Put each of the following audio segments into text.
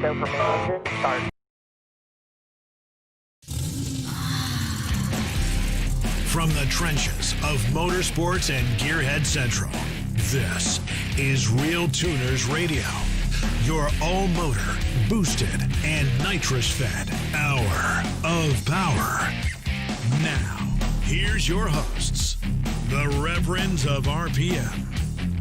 So for main engine, start. From the trenches of Motorsports and Gearhead Central, this is RealTuners Radio, your all-motor, boosted, and nitrous-fed hour of power. Now, here's your hosts, the Reverends of RPM,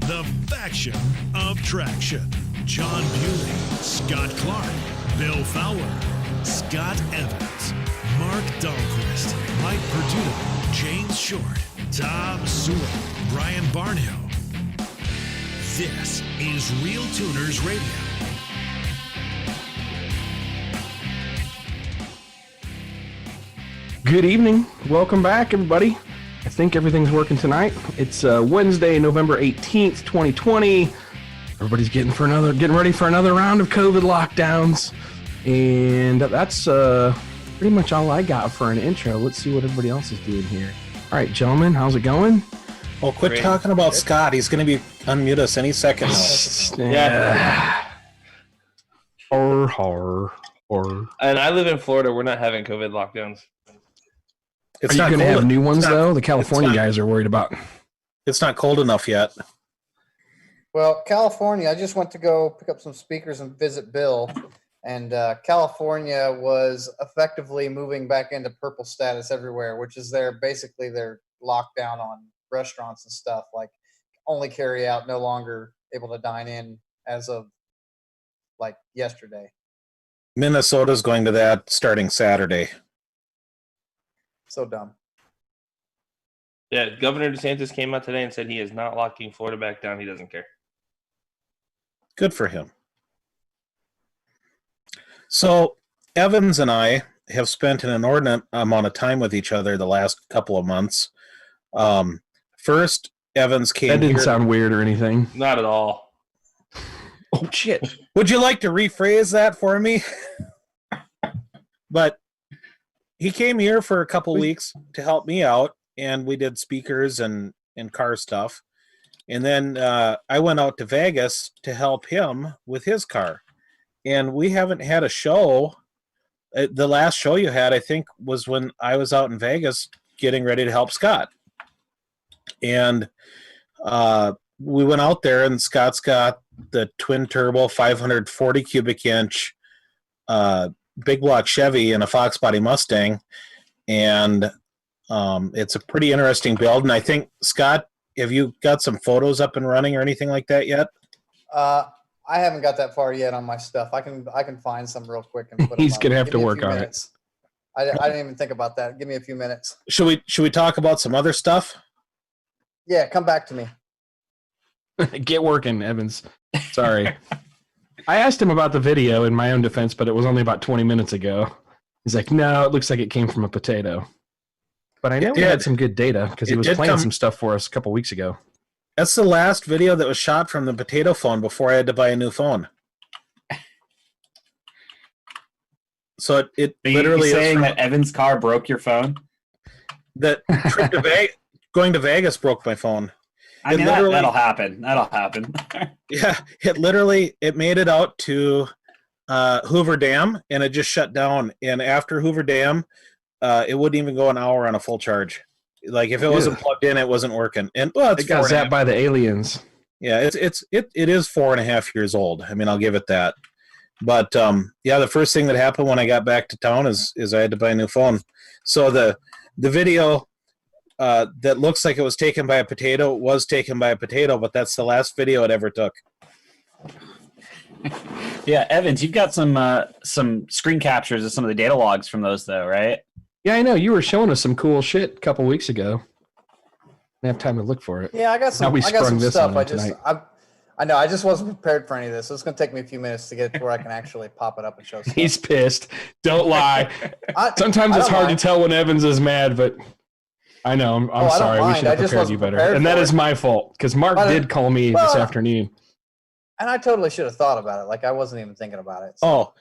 the Faction of Traction, John Bewley, Scott Clark, Bill Fowler, Scott Evans, Mark Dalquist, Mike Perduto, James Short, Tom Sewell, Brian Barnhill. This is RealTuners Radio. Good evening. Welcome back, everybody. I think everything's working tonight. It's Wednesday, November 18th, 2020. Everybody's getting ready for another round of COVID lockdowns. And that's pretty much all I got for an intro. Let's see what everybody else is doing here. All right, gentlemen, how's it going? Well, quit talking about Scott. He's going to be unmute us any second now. Yeah. Or. And I live in Florida. We're not having COVID lockdowns. Are you going to have new ones, though? The California guys are worried about. It's not cold enough yet. Well, California, I just went to go pick up some speakers and visit Bill. And California was effectively moving back into purple status everywhere, which is basically their lockdown on restaurants and stuff, like only carry out, no longer able to dine in as of like yesterday. Minnesota's going to that starting Saturday. So dumb. Yeah, Governor DeSantis came out today and said he is not locking Florida back down. He doesn't care. Good for him. So Evans and I have spent an inordinate amount of time with each other the last couple of months. First, Evans came That didn't sound weird or anything. Not at all. Oh, shit. Would you like to rephrase that for me? But he came here for a couple weeks to help me out, and we did speakers and car stuff. And then I went out to Vegas to help him with his car. And we haven't had a show. The last show you had, I think, was when I was out in Vegas getting ready to help Scott. And we went out there, and Scott's got the twin-turbo 540 cubic inch big block Chevy and a Fox body Mustang. And it's a pretty interesting build. And I think, Scott, have you got some photos up and running or anything like that yet? I haven't got that far yet on my stuff. I can find some real quick and put He's them going to up. have to work on it. I didn't even think about that. Give me a few minutes. Should we talk about some other stuff? Yeah, come back to me. Get working, Evans. Sorry. I asked him about the video in my own defense, but it was only about 20 minutes ago. He's like, no, it looks like it came from a potato. But I know he had some good data because he was playing some stuff for us a couple weeks ago. That's the last video that was shot from the potato phone before I had to buy a new phone. So it literally saying that Evan's car broke your phone. That trip to going to Vegas broke my phone. I mean, that'll happen. That'll happen. Yeah, it made it out to Hoover Dam, and it just shut down. And after Hoover Dam, it wouldn't even go an hour on a full charge. Like if it wasn't plugged in, it wasn't working. And well, it got zapped by the aliens. Yeah, it is 4.5 years old. I mean, I'll give it that. But yeah, the first thing that happened when I got back to town is I had to buy a new phone. So the video that looks like it was taken by a potato was taken by a potato, but that's the last video it ever took. Yeah, Evans, you've got some screen captures of some of the data logs from those, though, right? Yeah, I know. You were showing us some cool shit a couple weeks ago. I have time to look for it. Yeah, I got some stuff. I know. I just wasn't prepared for any of this. So it's going to take me a few minutes to get to where I can actually pop it up and show stuff. He's pissed. Don't lie. Sometimes it's hard to tell when Evans is mad, but I know. I'm sorry. We should have prepared you better. And that is my fault because Mark did call me this afternoon. And I totally should have thought about it. Like I wasn't even thinking about it. So. Oh,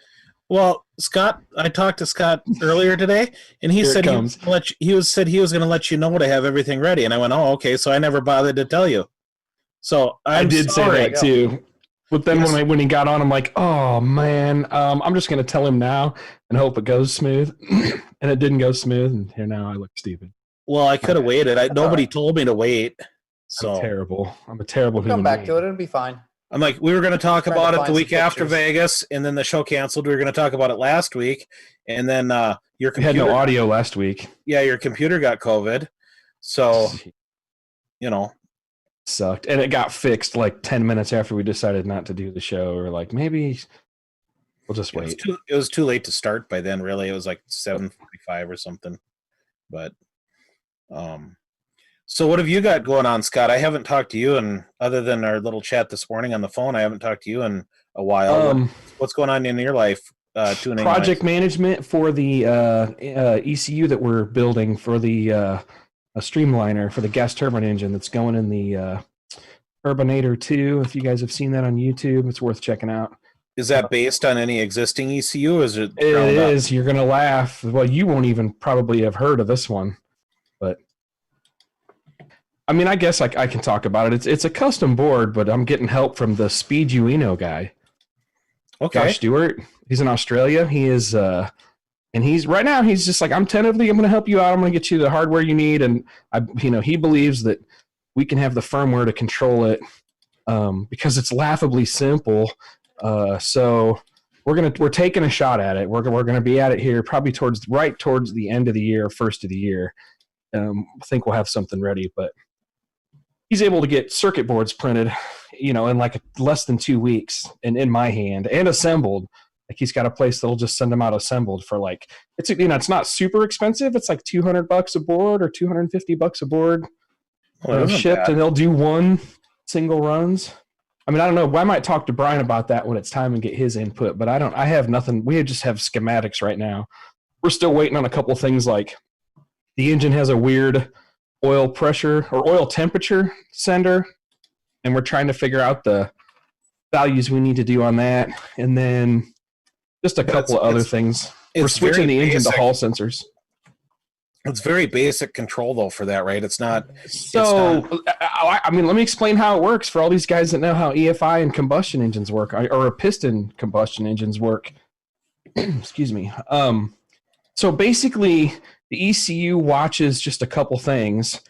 well, Scott, I talked to Scott earlier today, and he said he was going to let you know to have everything ready. And I went, oh, okay. So I never bothered to tell you. So I did say that too. But then when he got on, I'm like, oh man, I'm just gonna tell him now and hope it goes smooth. And it didn't go smooth, and here now I look stupid. Well, I could have waited. Nobody told me to wait. So I'm terrible. I'm a terrible human Come back being. to it. It'll be fine. I'm like, we were going to talk Trying to about it find the some week after pictures. Vegas, and then the show canceled. We were going to talk about it last week, and then your We had computer. no audio last week. Yeah, your computer got COVID, so Sucked, and it got fixed like 10 minutes after we decided not to do the show. Or like maybe we'll just wait. It was too late to start by then. Really, it was like 7:45 or something. But so what have you got going on, Scott? I haven't talked to you, and other than our little chat this morning on the phone, I haven't talked to you in a while. What's going on in your life? Tuning project management for the ECU that we're building for the a Streamliner for the gas turbine engine that's going in the Urbanator 2. If you guys have seen that on YouTube, it's worth checking out. Is that based on any existing ECU? Or is it? It is. You're gonna laugh. Well, you won't even probably have heard of this one, but I mean, I guess I can talk about it. It's a custom board, but I'm getting help from the Speed Ueno guy. Okay. Josh Stewart. He's in Australia. He is, and he's right now. He's just like, I'm going to help you out. I'm going to get you the hardware you need, and he believes that we can have the firmware to control it because it's laughably simple. So we're taking a shot at it. We're gonna be at it here probably towards the end of the year, first of the year. I think we'll have something ready, but he's able to get circuit boards printed, in like less than 2 weeks and in my hand and assembled. Like he's got a place that'll just send them out assembled for like, it's not super expensive. It's like $200 a board or $250 a board shipped, and they'll do one single runs. I mean, I don't know. I might talk to Brian about that when it's time and get his input, but I have nothing. We just have schematics right now. We're still waiting on a couple things, like the engine has a weird oil pressure or oil temperature sender, and we're trying to figure out the values we need to do on that. And then just a couple of other things. We're switching the engine to Hall sensors. It's very basic control, though, for that, right? It's not. So, I mean, let me explain how it works for all these guys that know how EFI and combustion engines work, or piston combustion engines work. Excuse me. So basically, the ECU watches just a couple things.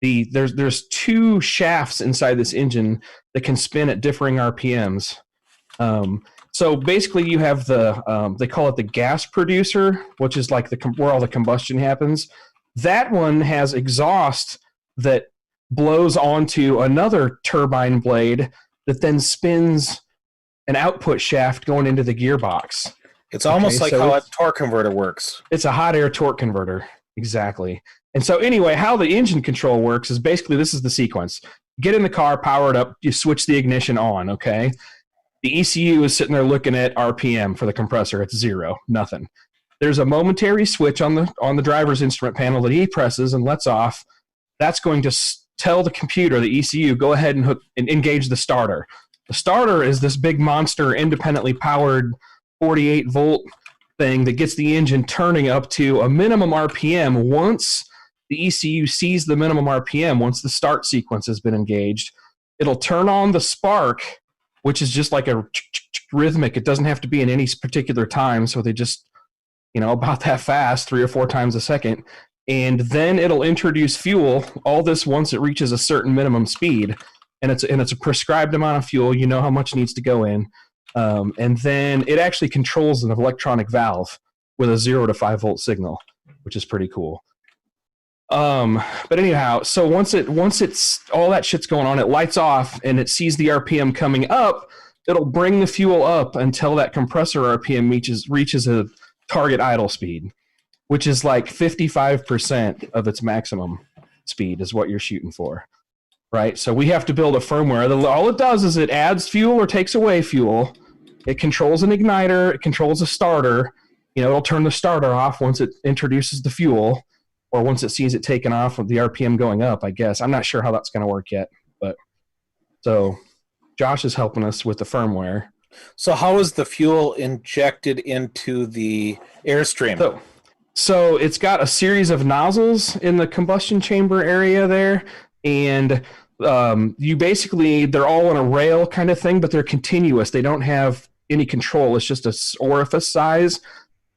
There's two shafts inside this engine that can spin at differing RPMs. So basically, you have they call it the gas producer, which is like where all the combustion happens. That one has exhaust that blows onto another turbine blade that then spins an output shaft going into the gearbox. It's almost like how a torque converter works. It's a hot air torque converter, exactly. And so anyway, how the engine control works is basically this is the sequence. Get in the car, power it up, you switch the ignition on, okay? The ECU is sitting there looking at RPM for the compressor. It's 0, nothing. There's a momentary switch on the driver's instrument panel that he presses and lets off. That's going to tell the computer, the ECU, go ahead and engage the starter. The starter is this big monster, independently powered 48-volt thing that gets the engine turning up to a minimum RPM once the ECU sees the minimum RPM, once the start sequence has been engaged. It'll turn on the spark, which is just like a rhythmic. It doesn't have to be in any particular time, so they just, about that fast, 3 or 4 times a second. And then it'll introduce fuel, all this once it reaches a certain minimum speed. And it's a prescribed amount of fuel. You know how much needs to go in. And then it actually controls an electronic valve with a 0 to 5 volt signal, which is pretty cool. But anyhow, so once it's all that shit's going on, it lights off and it sees the RPM coming up. It'll bring the fuel up until that compressor RPM reaches a target idle speed, which is like 55% of its maximum speed is what you're shooting for. Right? So we have to build a firmware. All it does is it adds fuel or takes away fuel. It controls an igniter. It controls a starter. It'll turn the starter off once it introduces the fuel, or once it sees it taken off with the RPM going up, I guess. I'm not sure how that's going to work yet. But so Josh is helping us with the firmware. So how is the fuel injected into the airstream? So it's got a series of nozzles in the combustion chamber area there. And You basically, they're all on a rail kind of thing, but they're continuous. They don't have any control. It's just a orifice size,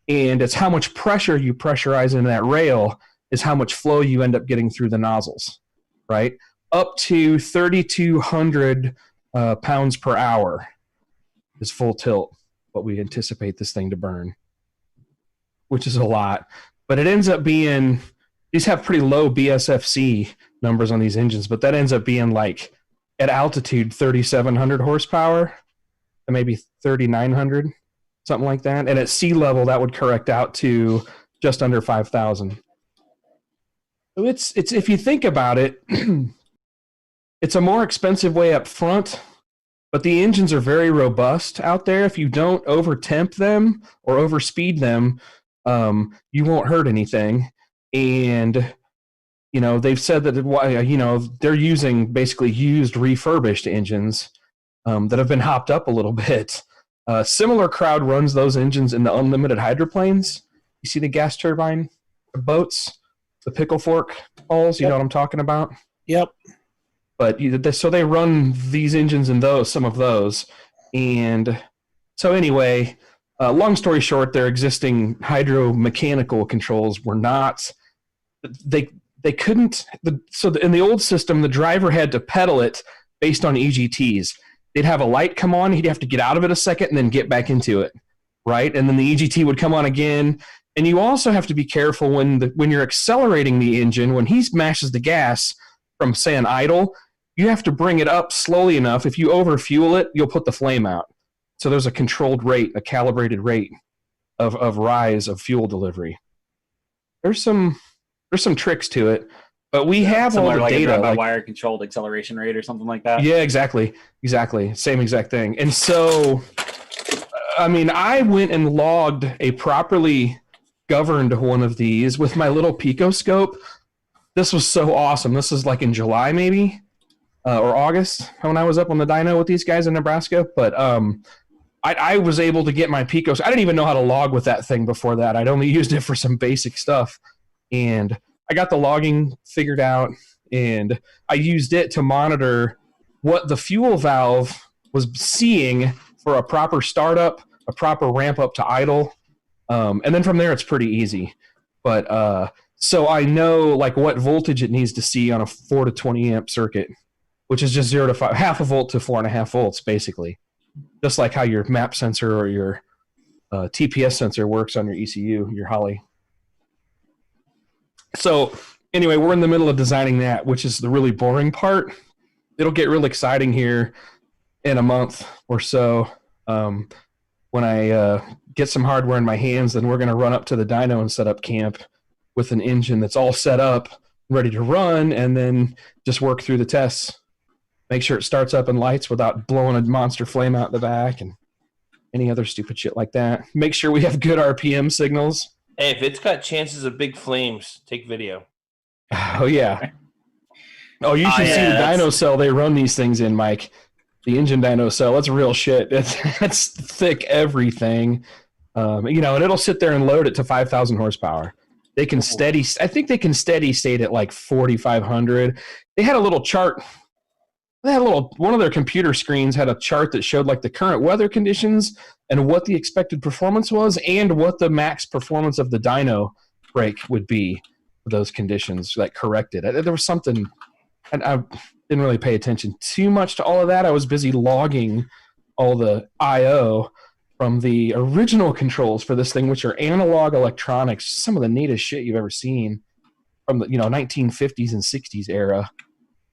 and it's how much pressure you pressurize into that rail is how much flow you end up getting through the nozzles, right? Up to 3,200 pounds per hour is full tilt, what we anticipate this thing to burn, which is a lot. But it ends up being, these have pretty low BSFC numbers on these engines, but that ends up being like at altitude 3,700 horsepower and maybe 3,900, something like that. And at sea level, that would correct out to just under 5,000. So it's if you think about it, it's a more expensive way up front, but the engines are very robust out there. If you don't over-temp them or overspeed them, you won't hurt anything. And you know, they've said that, you know, they're using basically used refurbished engines that have been hopped up a little bit. Similar crowd runs those engines in the unlimited hydroplanes. You see the gas turbine boats, the pickle fork hulls, you know what I'm talking about? Yep. But so they run these engines in those, some of those. And so anyway, long story short, their existing hydromechanical controls were not, they couldn't, in the old system, the driver had to pedal it based on EGTs. They'd have a light come on, he'd have to get out of it a second and then get back into it, right? And then the EGT would come on again. And you also have to be careful when you're accelerating the engine, when he smashes the gas from, say, an idle, you have to bring it up slowly enough. If you overfuel it, you'll put the flame out. So there's a controlled rate, a calibrated rate of rise of fuel delivery. There's some tricks to it, but we have all the like data. Like wire controlled acceleration rate or something like that. Yeah, exactly. Same exact thing. And so, I mean, I went and logged a properly governed one of these with my little picoscope. This was so awesome. This is like in July maybe or August when I was up on the dyno with these guys in Nebraska. But I was able to get my picos. I didn't even know how to log with that thing before that. I'd only used it for some basic stuff. And I got the logging figured out, and I used it to monitor what the fuel valve was seeing for a proper startup, a proper ramp up to idle. And then from there, it's pretty easy. But so I know like what voltage it needs to see on a 4 to 20 amp circuit, which is just 0 to 5, half a volt to 4.5 volts, basically. Just like how your map sensor or your TPS sensor works on your ECU, your Holly. So anyway, we're in the middle of designing that, which is the really boring part. It'll get real exciting here in a month or so. When I get some hardware in my hands, then we're going to run up to the dyno and set up camp with an engine that's all set up, ready to run, and then just work through the tests. Make sure it starts up and lights without blowing a monster flame out the back and any other stupid shit like that. Make sure we have good RPM signals. Hey, if it's got chances of big flames, take video. Oh, yeah. Oh, you should see the dyno cell they run these things in, Mike. The engine dyno cell, that's real shit. That's thick everything. You know, and it'll sit there and load it to 5,000 horsepower. They can I think they can steady state at like 4,500. They had a little chart. One of their computer screens had a chart that showed like the current weather conditions and what the expected performance was and what the max performance of the dyno brake would be for those conditions that corrected. There was something, and I didn't really pay attention too much to all of that. I was busy logging all the I/O from the original controls for this thing, which are analog electronics, some of the neatest shit you've ever seen from the 1950s and 60s era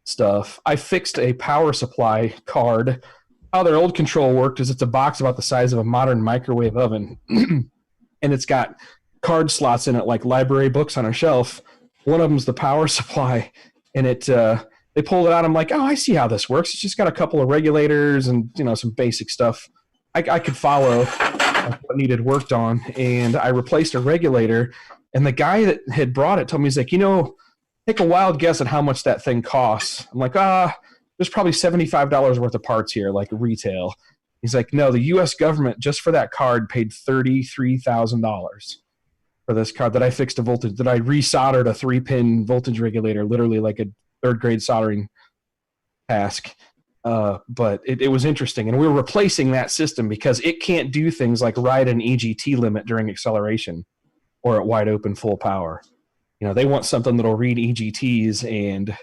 stuff. I fixed a power supply card. How their old control worked is it's a box about the size of a modern microwave oven, and it's got card slots in it like library books on a shelf. One of them's the power supply, and they pulled it out. I'm like, oh, I see how this works. It's just got a couple of regulators and some basic stuff. I could follow what needed worked on, and I replaced a regulator. And the guy that had brought it told me, he's like, take a wild guess at how much that thing costs. I'm like, there's probably $75 worth of parts here, like retail. He's like, no, the U.S. government just for that card paid $33,000 for this card that I fixed a voltage, that I resoldered a 3-pin voltage regulator, literally like a third grade soldering task. But it was interesting, and we were replacing that system because it can't do things like ride an EGT limit during acceleration or at wide open full power. You know, they want something that'll read EGTs and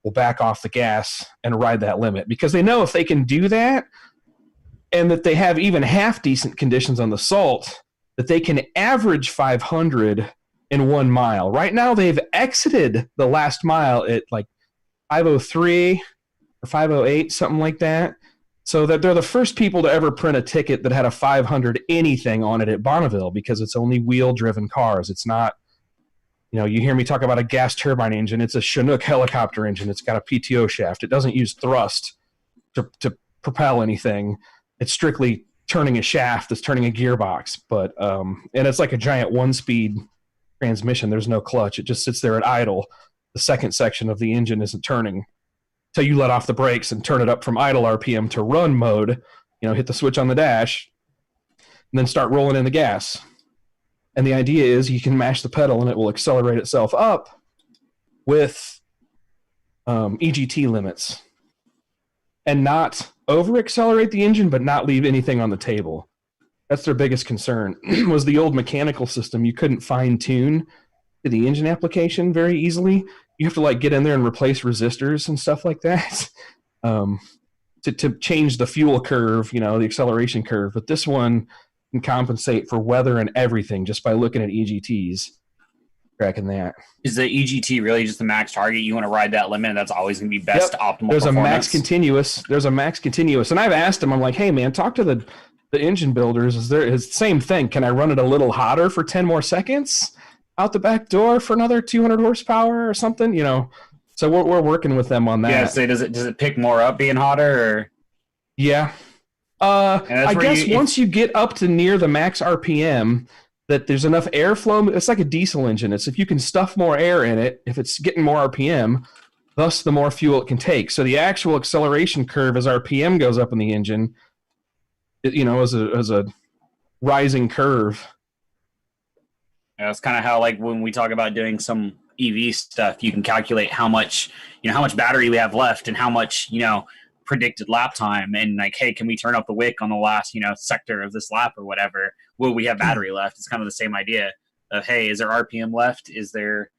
will back off the gas and ride that limit, because they know if they can do that and that they have even half decent conditions on the salt, that they can average 500 in 1 mile. Right now, they've exited the last mile at like 503 or 508, something like that. So that they're the first people to ever print a ticket that had a 500 anything on it at Bonneville, because it's only wheel-driven cars. It's not, you know, you hear me talk about a gas turbine engine. It's a Chinook helicopter engine. It's got a PTO shaft. It doesn't use thrust to propel anything. It's strictly turning a shaft that's turning a gearbox. But and it's like a giant one-speed transmission. There's no clutch. It just sits there at idle. The second section of the engine isn't turning till you let off the brakes and turn it up from idle RPM to run mode. You know, hit the switch on the dash, and then start rolling in the gas. And the idea is you can mash the pedal and it will accelerate itself up with EGT limits, and not over-accelerate the engine, but not leave anything on the table. That's their biggest concern. Was the old mechanical system, you couldn't fine-tune to the engine application very easily. You have to like get in there and replace resistors and stuff like that to change the fuel curve, you know, the acceleration curve. But this one can compensate for weather and everything just by looking at EGTs, tracking that. Is the EGT really just the max target? You want to ride that limit, and that's always going to be best optimal There's performance? There's a max continuous. And I've asked them, I'm like, hey, man, talk to the engine builders. Is the same thing. Can I run it a little hotter for 10 more seconds out the back door for another 200 horsepower or something? You know, so we're working with them on that. Yeah, so does it pick more up being hotter? Or? Yeah. I guess once you get up to near the max RPM, that there's enough airflow. It's like a diesel engine. It's if you can stuff more air in it, if it's getting more RPM, thus the more fuel it can take. So the actual acceleration curve as RPM goes up in the engine, you know, as a rising curve. Yeah, it's kind of how, like, when we talk about doing some EV stuff, you can calculate how much battery we have left and how much, you know, predicted lap time, and like, hey, can we turn up the wick on the last, you know, sector of this lap or whatever? Will we have battery left? It's kind of the same idea of, hey, is there RPM left? Is there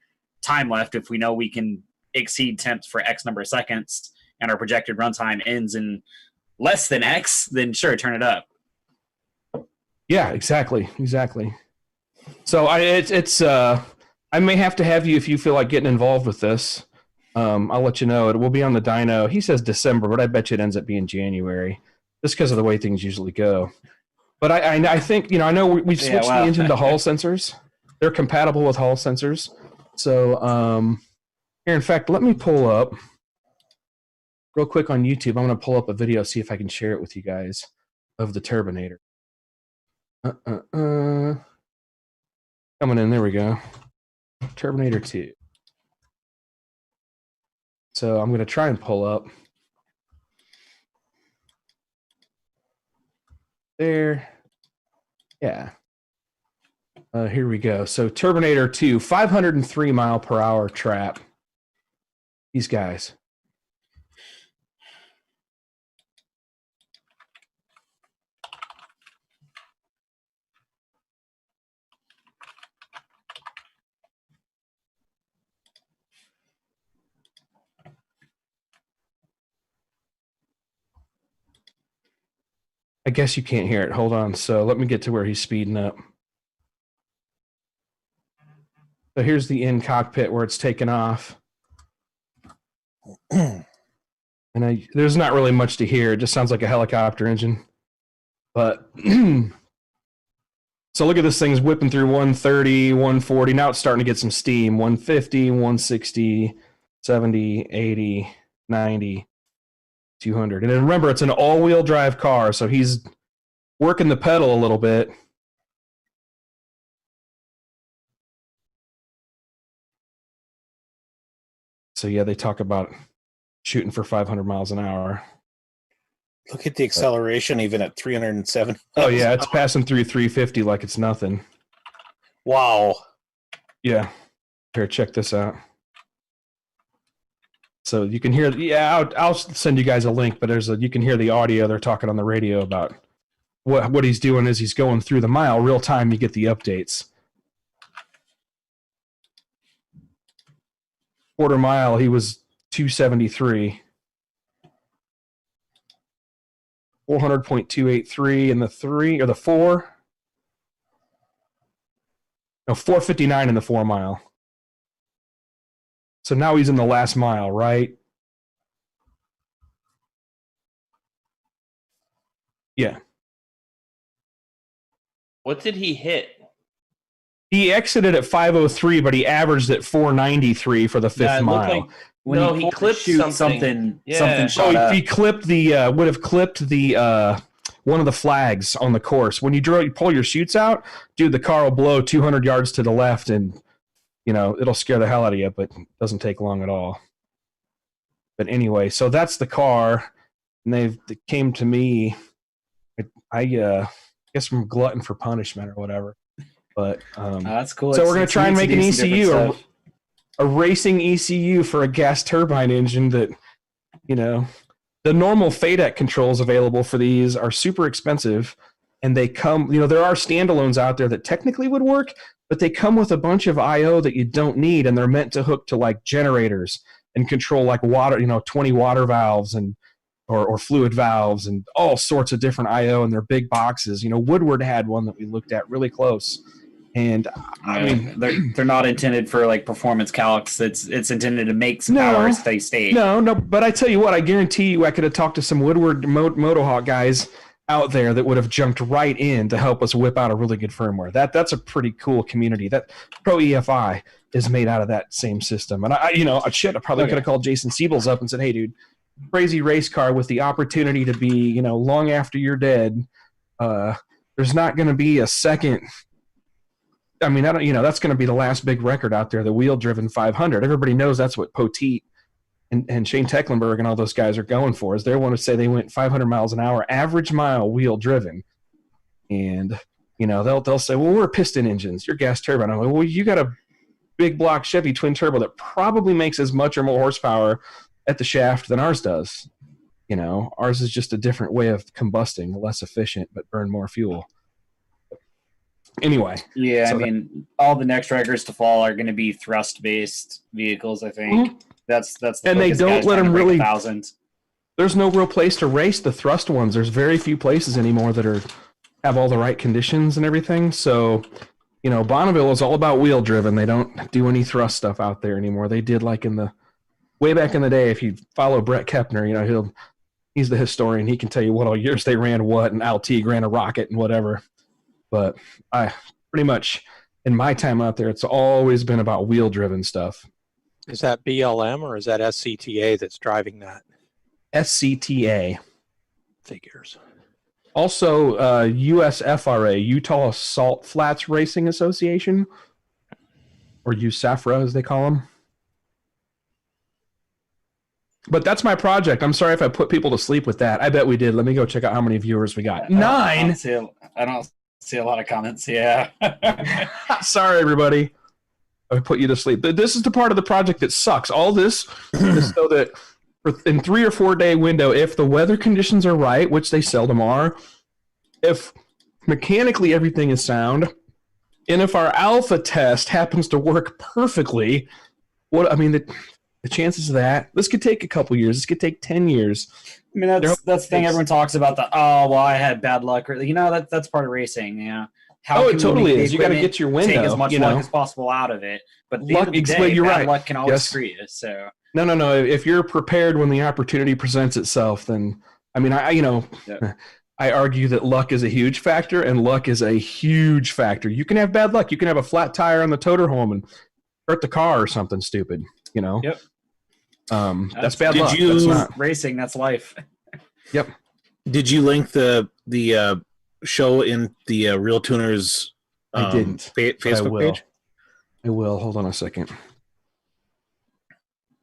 time left? If we know we can exceed temps for X number of seconds and our projected runtime ends in less than X, then sure, turn it up. Yeah, exactly. So I may have to have you if you feel like getting involved with this. I'll let you know. It will be on the dyno. He says December, but I bet you it ends up being January, just because of the way things usually go. But I think, you know, I know we've switched the engine to Hall sensors. They're compatible with Hall sensors. So here, in fact, let me pull up real quick on YouTube. I'm going to pull up a video, see if I can share it with you guys of the Turbinator. Coming in, there we go. Turbinator 2. So I'm going to try and pull up. There. Yeah. Here we go. So Turbinator 2, 503 mile per hour trap. These guys. I guess you can't hear it. Hold on. So let me get to where he's speeding up. So here's the in cockpit where it's taken off. And there's not really much to hear. It just sounds like a helicopter engine. But so look at this thing's whipping through 130, 140. Now it's starting to get some steam. 150, 160, 70, 80, 90. 200. And remember, it's an all-wheel drive car, so he's working the pedal a little bit. So yeah, they talk about shooting for 500 miles an hour. Look at the acceleration even at 370. Oh yeah, it's passing through 350 like it's nothing. Wow. Yeah. Here, check this out. So you can hear. Yeah, I'll send you guys a link. But you can hear the audio. They're talking on the radio about what he's doing as he's going through the mile. Real time, you get the updates. Quarter mile, he was 273. 400.283 in the 3 or the 4. No, 459 in the 4 mile. So now he's in the last mile, right? Yeah. What did he hit? He exited at 503, but he averaged at 493 for the 5th mile. Like when he clipped something. Something Yeah. shot up. He clipped would have clipped the one of the flags on the course. When you pull your chutes out, dude, the car will blow 200 yards to the left, and it'll scare the hell out of you, but it doesn't take long at all. But anyway, so that's the car, and they came to me. I guess from glutton for punishment or whatever. But that's cool. So we're gonna try and make an ECU, a racing ECU for a gas turbine engine that, the normal FADEC controls available for these are super expensive, and they come, there are standalones out there that technically would work, but they come with a bunch of I/O that you don't need, and they're meant to hook to like generators and control like water, 20 water valves and or fluid valves and all sorts of different I/O, and they're big boxes. Woodward had one that we looked at really close. And I mean, they're not intended for like performance calcs. It's intended to make some power stay state. No. But I tell you what, I guarantee you, I could have talked to some Woodward Motohawk guys out there that would have jumped right in to help us whip out a really good firmware. That's a pretty cool community. That Pro EFI is made out of that same system. And I probably could have called Jason Siebels up and said, "Hey, dude, crazy race car with the opportunity to be, long after you're dead. There's not going to be a second." I mean, that's going to be the last big record out there, the wheel-driven 500. Everybody knows that's what Poteet and Shane Tecklenburg and all those guys are going for, is they want to say they went 500 miles an hour, average mile wheel-driven. And, they'll say, well, we're piston engines. You're gas turbine. I'm like, well, you got a big block Chevy twin turbo that probably makes as much or more horsepower at the shaft than ours does. Ours is just a different way of combusting, less efficient, but burn more fuel. Anyway. Yeah, so all the next records to fall are going to be thrust-based vehicles, I think. Mm-hmm. That's the and they don't let them really. Thousands. There's no real place to race the thrust ones. There's very few places anymore that have all the right conditions and everything. So, Bonneville is all about wheel-driven. They don't do any thrust stuff out there anymore. They did like way back in the day. If you follow Brett Kepner, he's the historian. He can tell you what all years they ran what, and Altig ran a rocket and whatever. But I pretty much, in my time out there, it's always been about wheel-driven stuff. Is that BLM or is that SCTA that's driving that? SCTA. Figures. Also, USFRA, Utah Salt Flats Racing Association, or USAFRA as they call them. But that's my project. I'm sorry if I put people to sleep with that. I bet we did. Let me go check out how many viewers we got. 9. I don't see a lot of comments. Yeah. Sorry, everybody. I put you to sleep. This is the part of the project that sucks. All this is so that in 3 or 4 day window, if the weather conditions are right, which they seldom are, if mechanically everything is sound, and if our alpha test happens to work perfectly, the chances of that, this could take a couple years. This could take 10 years. I mean, that's the thing everyone talks about. I had bad luck. Or that's part of racing. Yeah. How it totally is. You got to get your window. Take as much luck as possible out of it. But at the end of the day, you're bad right. luck can always screw you. So no. If you're prepared when the opportunity presents itself, then I argue that luck is a huge factor, and luck is a huge factor. You can have bad luck. You can have a flat tire on the toter home and hurt the car or something stupid. Yep. That's bad luck. That's not racing. That's life. Yep. Did you link the show in the RealTuners I didn't. Facebook page? I will. Hold on a second.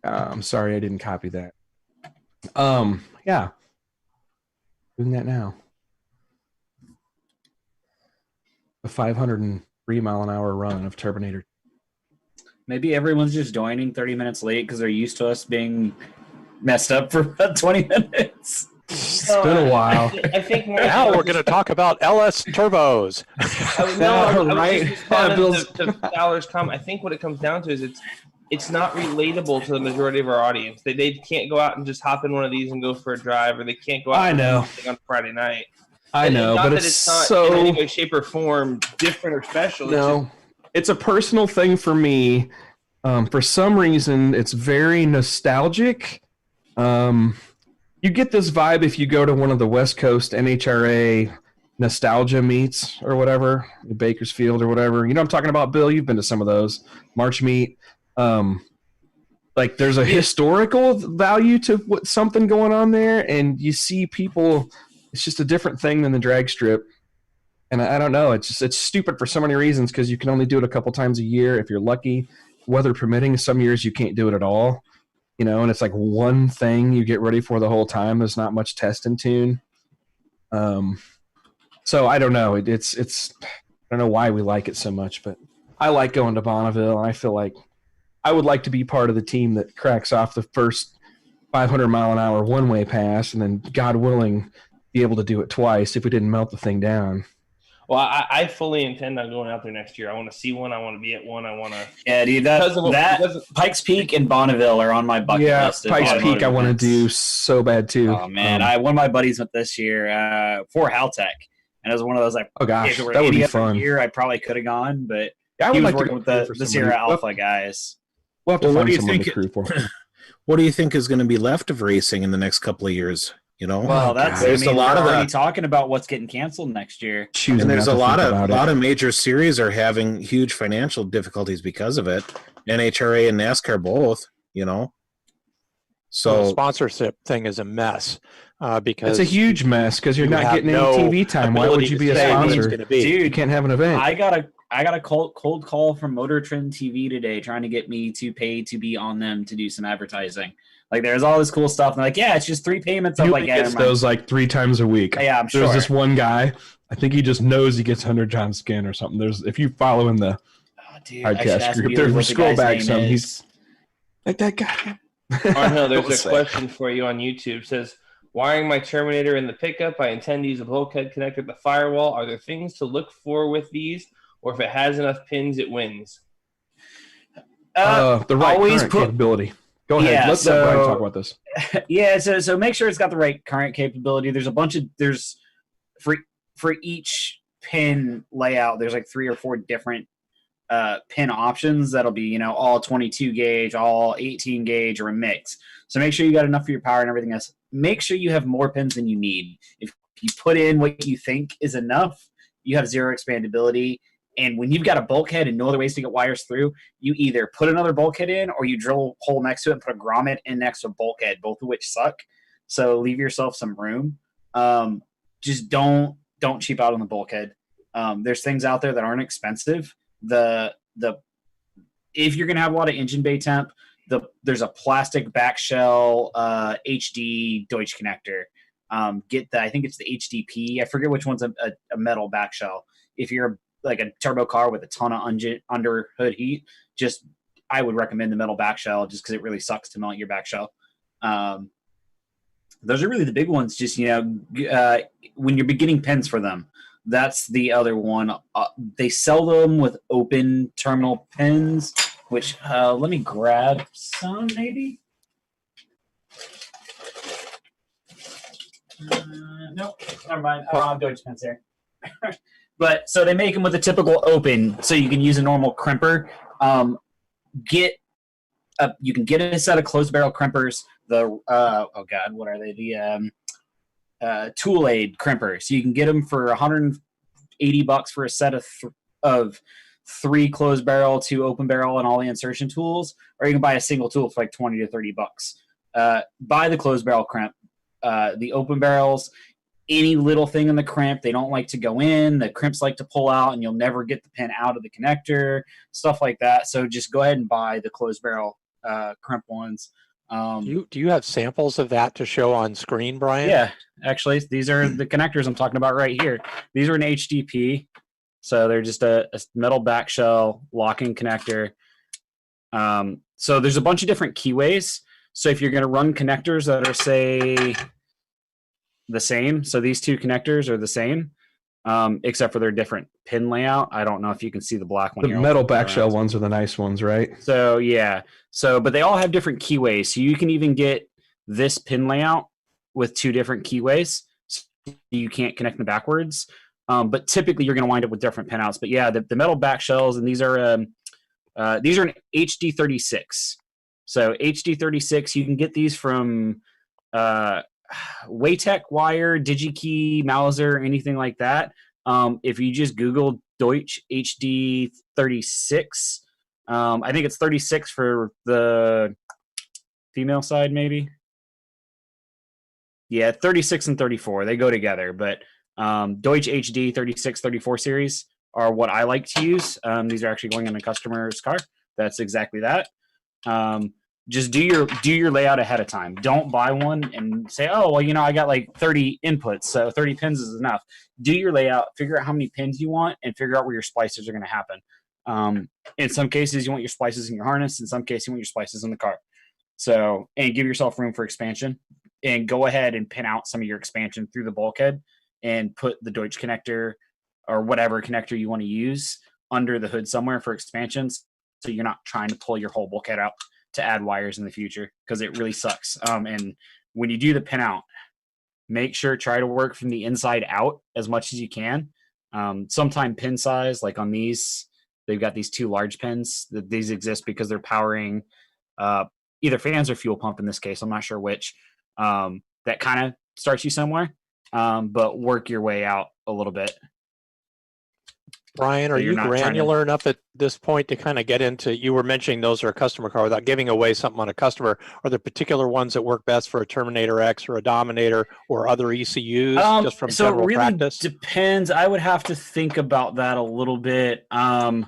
I'm sorry I didn't copy that. Yeah. Doing that now. A 503 mile an hour run of Turbinator. Maybe everyone's just joining 30 minutes late because they're used to us being messed up for about 20 minutes. It's been a while. I think more Now we're going to talk about LS turbos. Right. To Fowler's comment. I think what it comes down to is it's not relatable to the majority of our audience. They can't go out and just hop in one of these and go for a drive, or they can't go out and do something on Friday night. I know, not but that it's not so in any way, shape, or form different or special. No, it's a personal thing for me. For some reason, it's very nostalgic. You get this vibe if you go to one of the West Coast NHRA nostalgia meets or whatever, Bakersfield or whatever. You know what I'm talking about, Bill? You've been to some of those March meet. Like there's a historical value to something going on there, and you see people. It's just a different thing than the drag strip. And I don't know. It's stupid for so many reasons because you can only do it a couple times a year if you're lucky, weather permitting. Some years you can't do it at all. You know, and it's like one thing you get ready for the whole time. There's not much test and tune. So I don't know. It's I don't know why we like it so much, but I like going to Bonneville, and I feel like I would like to be part of the team that cracks off the first 500-mile-an-hour one-way pass, and then, God willing, be able to do it twice if we didn't melt the thing down. Well, I fully intend on going out there next year. I want to see one. I want to be at one. I want to. Yeah, dude. That Pikes Peak and Bonneville are on my bucket list. Yeah, Pikes Peak I want to do so bad too. Oh man, one of my buddies went this year for Haltech, and it was one of those like, oh gosh, that would be fun. Year I probably could have gone, but I he was like working with the Sierra Alpha guys. We'll have to find someone to crew for. What do you think is going to be left of racing in the next couple of years? You know, well, there's a lot of already talking about what's getting canceled next year, and there's a lot of major series are having huge financial difficulties because of it. NHRA and NASCAR both, you know. So the sponsorship thing is a mess because it's a huge mess because you're not getting any TV time. Why would you be a sponsor? Dude, you can't have an event. I got a cold call from Motor Trend TV today trying to get me to pay to be on them to do some advertising. Like there's all this cool stuff. And like, yeah, it's just 3 payments. He gets those like 3 times a week. Yeah, I'm sure. There's this one guy. I think he just knows he gets 100 times skin or something. There's if you follow in the podcast group, there's scroll back some. He's like that guy. No, there's a question for you on YouTube. It says, wiring my Terminator in the pickup. I intend to use a bulkhead connector at the firewall. Are there things to look for with these, or if it has enough pins, it wins? The right current capability. Go ahead. Yeah, Let's let Brian talk about this. Yeah, so make sure it's got the right current capability. There's for each pin layout, there's like 3 or 4 different pin options that'll be, all 22 gauge, all 18 gauge, or a mix. So make sure you got enough for your power and everything else. Make sure you have more pins than you need. If you put in what you think is enough, you have 0 expandability. And when you've got a bulkhead and no other ways to get wires through, you either put another bulkhead in or you drill a hole next to it and put a grommet in next to a bulkhead, both of which suck. So leave yourself some room. Just don't cheap out on the bulkhead. There's things out there that aren't expensive. If you're going to have a lot of engine bay temp, there's a plastic back shell HD Deutsch connector. I think it's the HDP. I forget which one's a metal back shell. If you're like a turbo car with a ton of under hood heat, I would recommend the metal back shell just because it really sucks to melt your back shell. Those are really the big ones. Just, when you're beginning pins for them, that's the other one. They sell them with open terminal pins, which let me grab some maybe. Nope, never mind. I don't have Deutsch pins here. But so they make them with a typical open, so you can use a normal crimper. You can get a set of closed barrel crimpers. What are they? The Tool Aid crimpers. So you can get them for $180 for a set of 3 closed barrel, 2 open barrel, and all the insertion tools. Or you can buy a single tool for like $20 to $30. Buy the closed barrel crimp. The open barrels. Any little thing in the crimp, they don't like to go in. The crimps like to pull out, and you'll never get the pin out of the connector, stuff like that. So just go ahead and buy the closed barrel crimp ones. Do you have samples of that to show on screen, Brian? Yeah, actually, these are the connectors I'm talking about right here. These are an HDP, so they're just a metal back shell locking connector. So there's a bunch of different keyways. So if you're going to run connectors that are, say, the same, so these two connectors are the same, except for their different pin layout. I don't know if you can see the black one. The metal back shell ones are the nice ones, right? So yeah. So, but they all have different keyways. So you can even get this pin layout with two different keyways. So you can't connect them backwards. But typically you're going to wind up with different pinouts. But yeah, the metal back shells, and these are an HD36. So HD36, you can get these from Waytech Wire, DigiKey, Mauser, anything like that. If you just Google Deutsch HD36, I think it's 36 for the female side, maybe. Yeah, 36 and 34, they go together. But Deutsch HD 36, 34 series are what I like to use. These are actually going in a customer's car. That's exactly that. Just do your layout ahead of time. Don't buy one and say, oh, well, I got like 30 inputs, so 30 pins is enough. Do your layout, figure out how many pins you want, and figure out where your splices are going to happen. In some cases, you want your splices in your harness. In some cases, you want your splices in the car. So, and give yourself room for expansion. And go ahead and pin out some of your expansion through the bulkhead and put the Deutsch connector or whatever connector you want to use under the hood somewhere for expansions, so you're not trying to pull your whole bulkhead out to add wires in the future, because it really sucks. And when you do the pin out, make sure try to work from the inside out as much as you can. Sometime pin size, like on these, they've got these two large pins. These exist because they're powering either fans or fuel pump in this case. I'm not sure which. That kind of starts you somewhere, but work your way out a little bit. Brian, are you granular enough at this point to kind of get into, you were mentioning those are a customer car without giving away something on a customer. Are there particular ones that work best for a Terminator X or a Dominator or other ECUs, just from general practice? So it really depends. I would have to think about that a little bit. I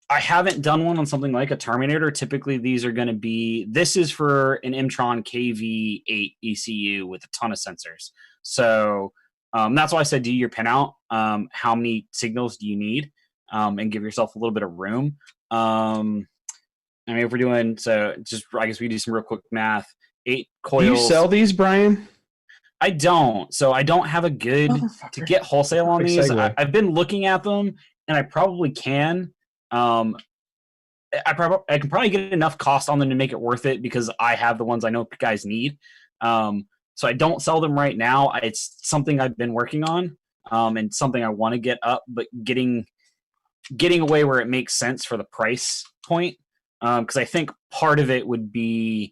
haven't done one on something like a Terminator. Typically, these are going to be, this is for an Emtron KV8 ECU with a ton of sensors. So that's why I said do your pin out. How many signals do you need? And give yourself a little bit of room. I mean, if we're doing, so just, I guess we do some real quick math. 8 coils. Do you sell these, Brian? I don't. So I don't have a good to get wholesale on these. I've been looking at them, and I probably can. I can probably get enough cost on them to make it worth it, because I have the ones I know guys need. So I don't sell them right now. It's something I've been working on, and something I want to get up, but getting away where it makes sense for the price point. Because I think part of it would be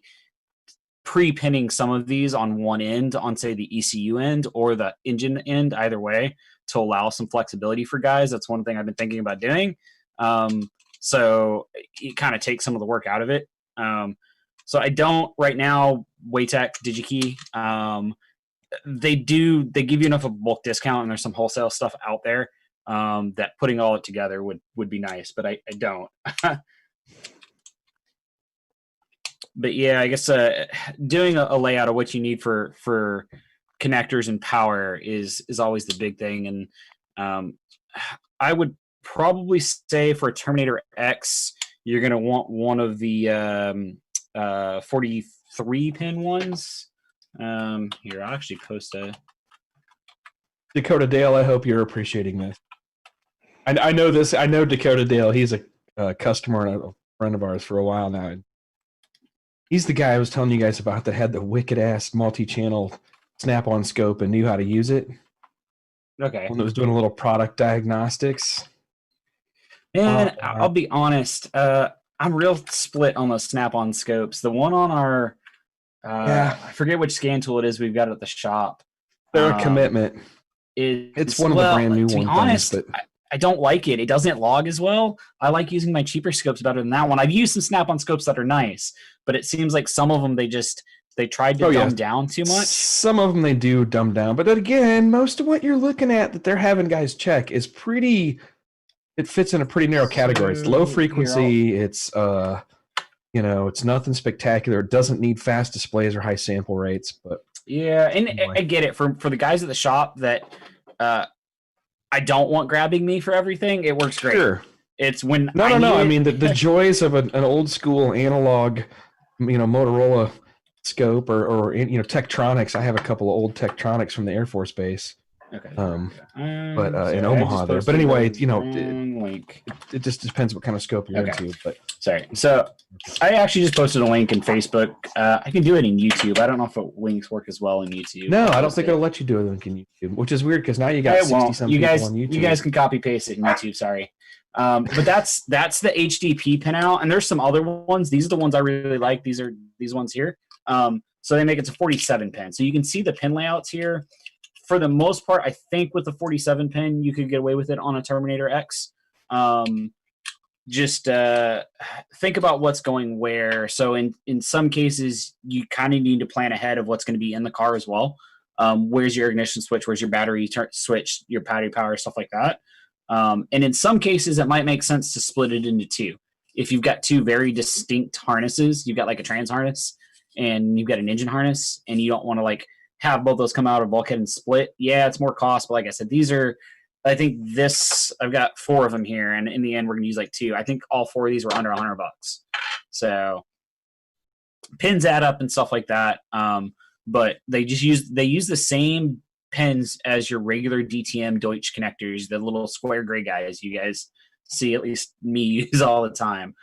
pre-pinning some of these on one end, on say the ECU end or the engine end, either way, to allow some flexibility for guys. That's one thing I've been thinking about doing. So it kind of takes some of the work out of it. So I don't right now. Waytech, DigiKey, they give you enough of a bulk discount, and there's some wholesale stuff out there that putting all it together would be nice, but I don't. But yeah, I guess doing a layout of what you need for connectors and power is always the big thing. And I would probably say for a Terminator X, you're going to want one of the 43 pin ones. Here, I'll actually post a Dakota Dale. I hope you're appreciating this. I know this. I know Dakota Dale. He's a customer and a friend of ours for a while now. He's the guy I was telling you guys about that had the wicked ass multi-channel snap-on scope and knew how to use it. Okay. One that was doing a little product diagnostics. And I'll be honest. I'm real split on those snap-on scopes. The one on our, I forget which scan tool it is we've got at the shop. They're a commitment. It's one of the brand new ones. To be honest, I don't like it. It doesn't log as well. I like using my cheaper scopes better than that one. I've used some snap-on scopes that are nice, but it seems like some of them they tried to dumb down too much. Some of them they do dumb down, but then again, most of what you're looking at that they're having guys check is pretty. It fits in a pretty narrow category. It's low frequency. It's it's nothing spectacular. It doesn't need fast displays or high sample rates. But yeah, and anyway. I get it for the guys at the shop that I don't want grabbing me for everything. It works great. Sure. It's when No. I mean, the joys of an old school analog, Motorola scope or Tektronix. I have a couple of old Tektronix from the Air Force Base. Okay. But in Omaha there. But anyway, it just depends what kind of scope you're into. But sorry. So I actually just posted a link in Facebook. I can do it in YouTube. I don't know if links work as well in YouTube. No, I don't think it'll let you do a link in YouTube, which is weird because now you got 60-some people on YouTube. You guys can copy paste it in YouTube. Sorry. But that's the HDP pinout, and there's some other ones. These are the ones I really like. These are these ones here. So they make it to 47 pin. So you can see the pin layouts here. For the most part, I think with the 47 pin, you could get away with it on a Terminator X. Just think about what's going where. So in some cases, you kind of need to plan ahead of what's going to be in the car as well. Where's your ignition switch? Where's your battery switch? Your battery power, stuff like that. And in some cases, it might make sense to split it into two. If you've got two very distinct harnesses, you've got like a trans harness and you've got an engine harness, and you don't want to like have both those come out of bulkhead and split. Yeah, it's more cost, but like I said, I've got 4 of them here, and in the end, we're going to use like 2. I think all 4 of these were under $100. So pins add up and stuff like that. But they use the same pins as your regular DTM Deutsch connectors, the little square gray guys you guys see, at least me use all the time.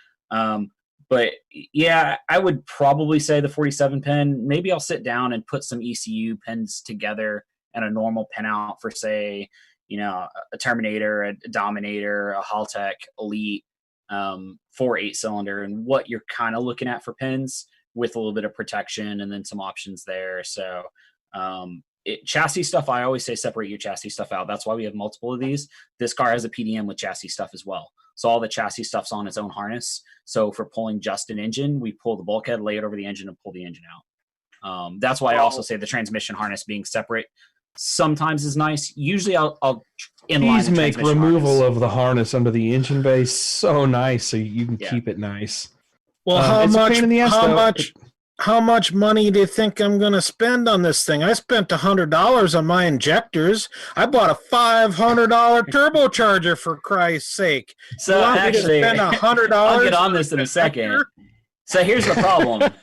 But yeah, I would probably say the 47 pin. Maybe I'll sit down and put some ECU pins together and a normal pin out for, say, a Terminator, a Dominator, a Haltech Elite, 4-8-cylinder, and what you're kind of looking at for pins with a little bit of protection and then some options there. So chassis stuff, I always say separate your chassis stuff out. That's why we have multiple of these. This car has a PDM with chassis stuff as well. So all the chassis stuff's on its own harness. So for pulling just an engine, we pull the bulkhead, lay it over the engine, and pull the engine out. That's why I also say the transmission harness being separate sometimes is nice. Usually I'll inline Please make removal of the harness under the engine base so nice so you can keep it nice. Well, how much money do you think I'm going to spend on this thing? I spent $100 on my injectors. I bought a $500 turbocharger, for Christ's sake. So actually, spend $100? I'll get on this in a second. So here's the problem.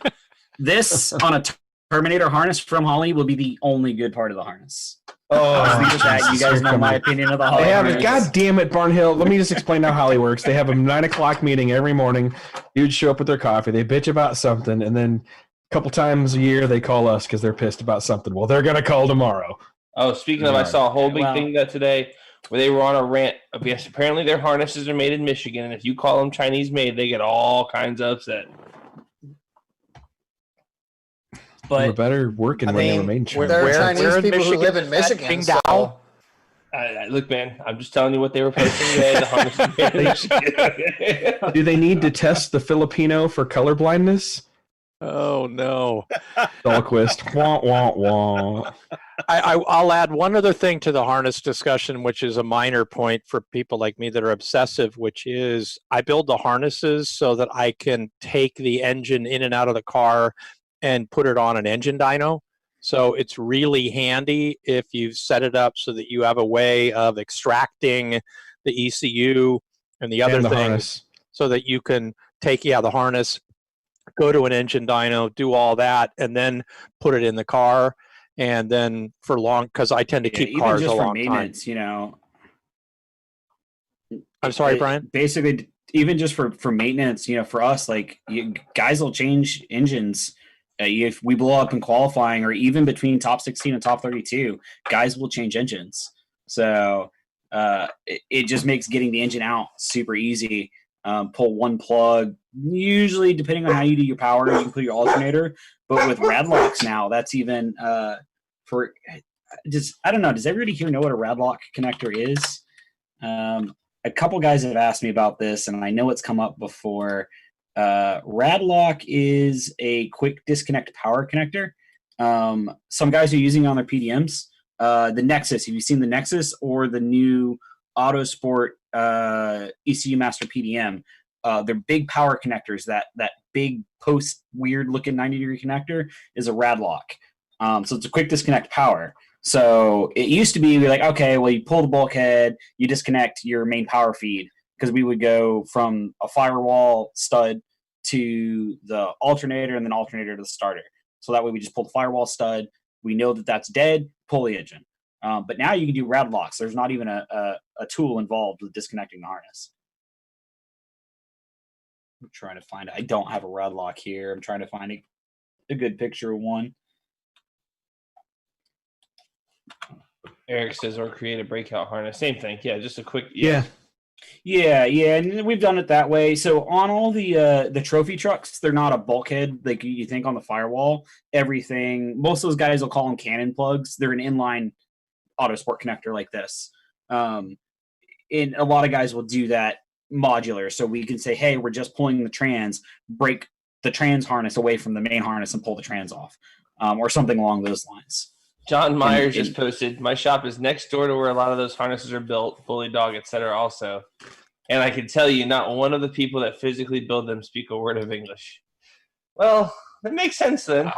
This on a Terminator harness from Holley will be the only good part of the harness. You guys know my opinion of the Holley harness. God damn it, Barnhill. Let me just explain how Holley works. They have a 9 o'clock meeting every morning. Dudes show up with their coffee. They bitch about something, and then a couple times a year they call us because they're pissed about something. Well, they're going to call tomorrow. Oh, speaking of, I saw a whole big thing today where they were on a rant of, yes, apparently their harnesses are made in Michigan, and if you call them Chinese made, they get all kinds of upset. But we're better working when they were made in China. There are Chinese people who live in Michigan. So. Look, man, I'm just telling you what they were posting today. The harnesses made in Michigan. Do they need to test the Filipino for color blindness? Oh, no. Dalquist. Wah, wah, wah. I'll add one other thing to the harness discussion, which is a minor point for people like me that are obsessive, which is I build the harnesses so that I can take the engine in and out of the car and put it on an engine dyno. So it's really handy if you've set it up so that you have a way of extracting the ECU and the other things harness, so that you can take, the harness, go to an engine dyno, do all that, and then put it in the car. And then because I tend to keep cars a long time. I'm sorry, Brian? Basically, even just for maintenance, for us, guys will change engines. If we blow up in qualifying, or even between top 16 and top 32, guys will change engines. So it just makes getting the engine out super easy. Pull one plug. Usually, depending on how you do your power, you can put your alternator. But with radlocks now, that's even I don't know. Does everybody here know what a radlock connector is? A couple guys have asked me about this, and I know it's come up before. Radlock is a quick disconnect power connector. Some guys are using it on their PDMs. The Nexus, have you seen the Nexus or the new Autosport ECU Master PDM? They're big power connectors. That big post weird looking 90-degree connector is a Radlock. So it's a quick disconnect power. So it used to be like, okay, well, you pull the bulkhead, you disconnect your main power feed, because we would go from a firewall stud to the alternator and then alternator to the starter. So that way we just pull the firewall stud. We know that that's dead, pull the engine. But now you can do rad locks. There's not even a tool involved with disconnecting the harness. I'm trying to find it. I don't have a rad lock here. I'm trying to find a good picture of one. Eric says, or create a breakout harness. Same thing. Yeah, just a quick. Yeah. Yeah, and we've done it that way. So on all the trophy trucks, they're not a bulkhead like you think on the firewall. Everything, most of those guys will call them cannon plugs. They're an inline Autosport connector like this. And a lot of guys will do that modular. So we can say, hey, we're just pulling the trans, break the trans harness away from the main harness and pull the trans off, or something along those lines. John Myers just posted, my shop is next door to where a lot of those harnesses are built, Bully Dog, etc. also. And I can tell you, not one of the people that physically build them speak a word of English. Well, that makes sense then.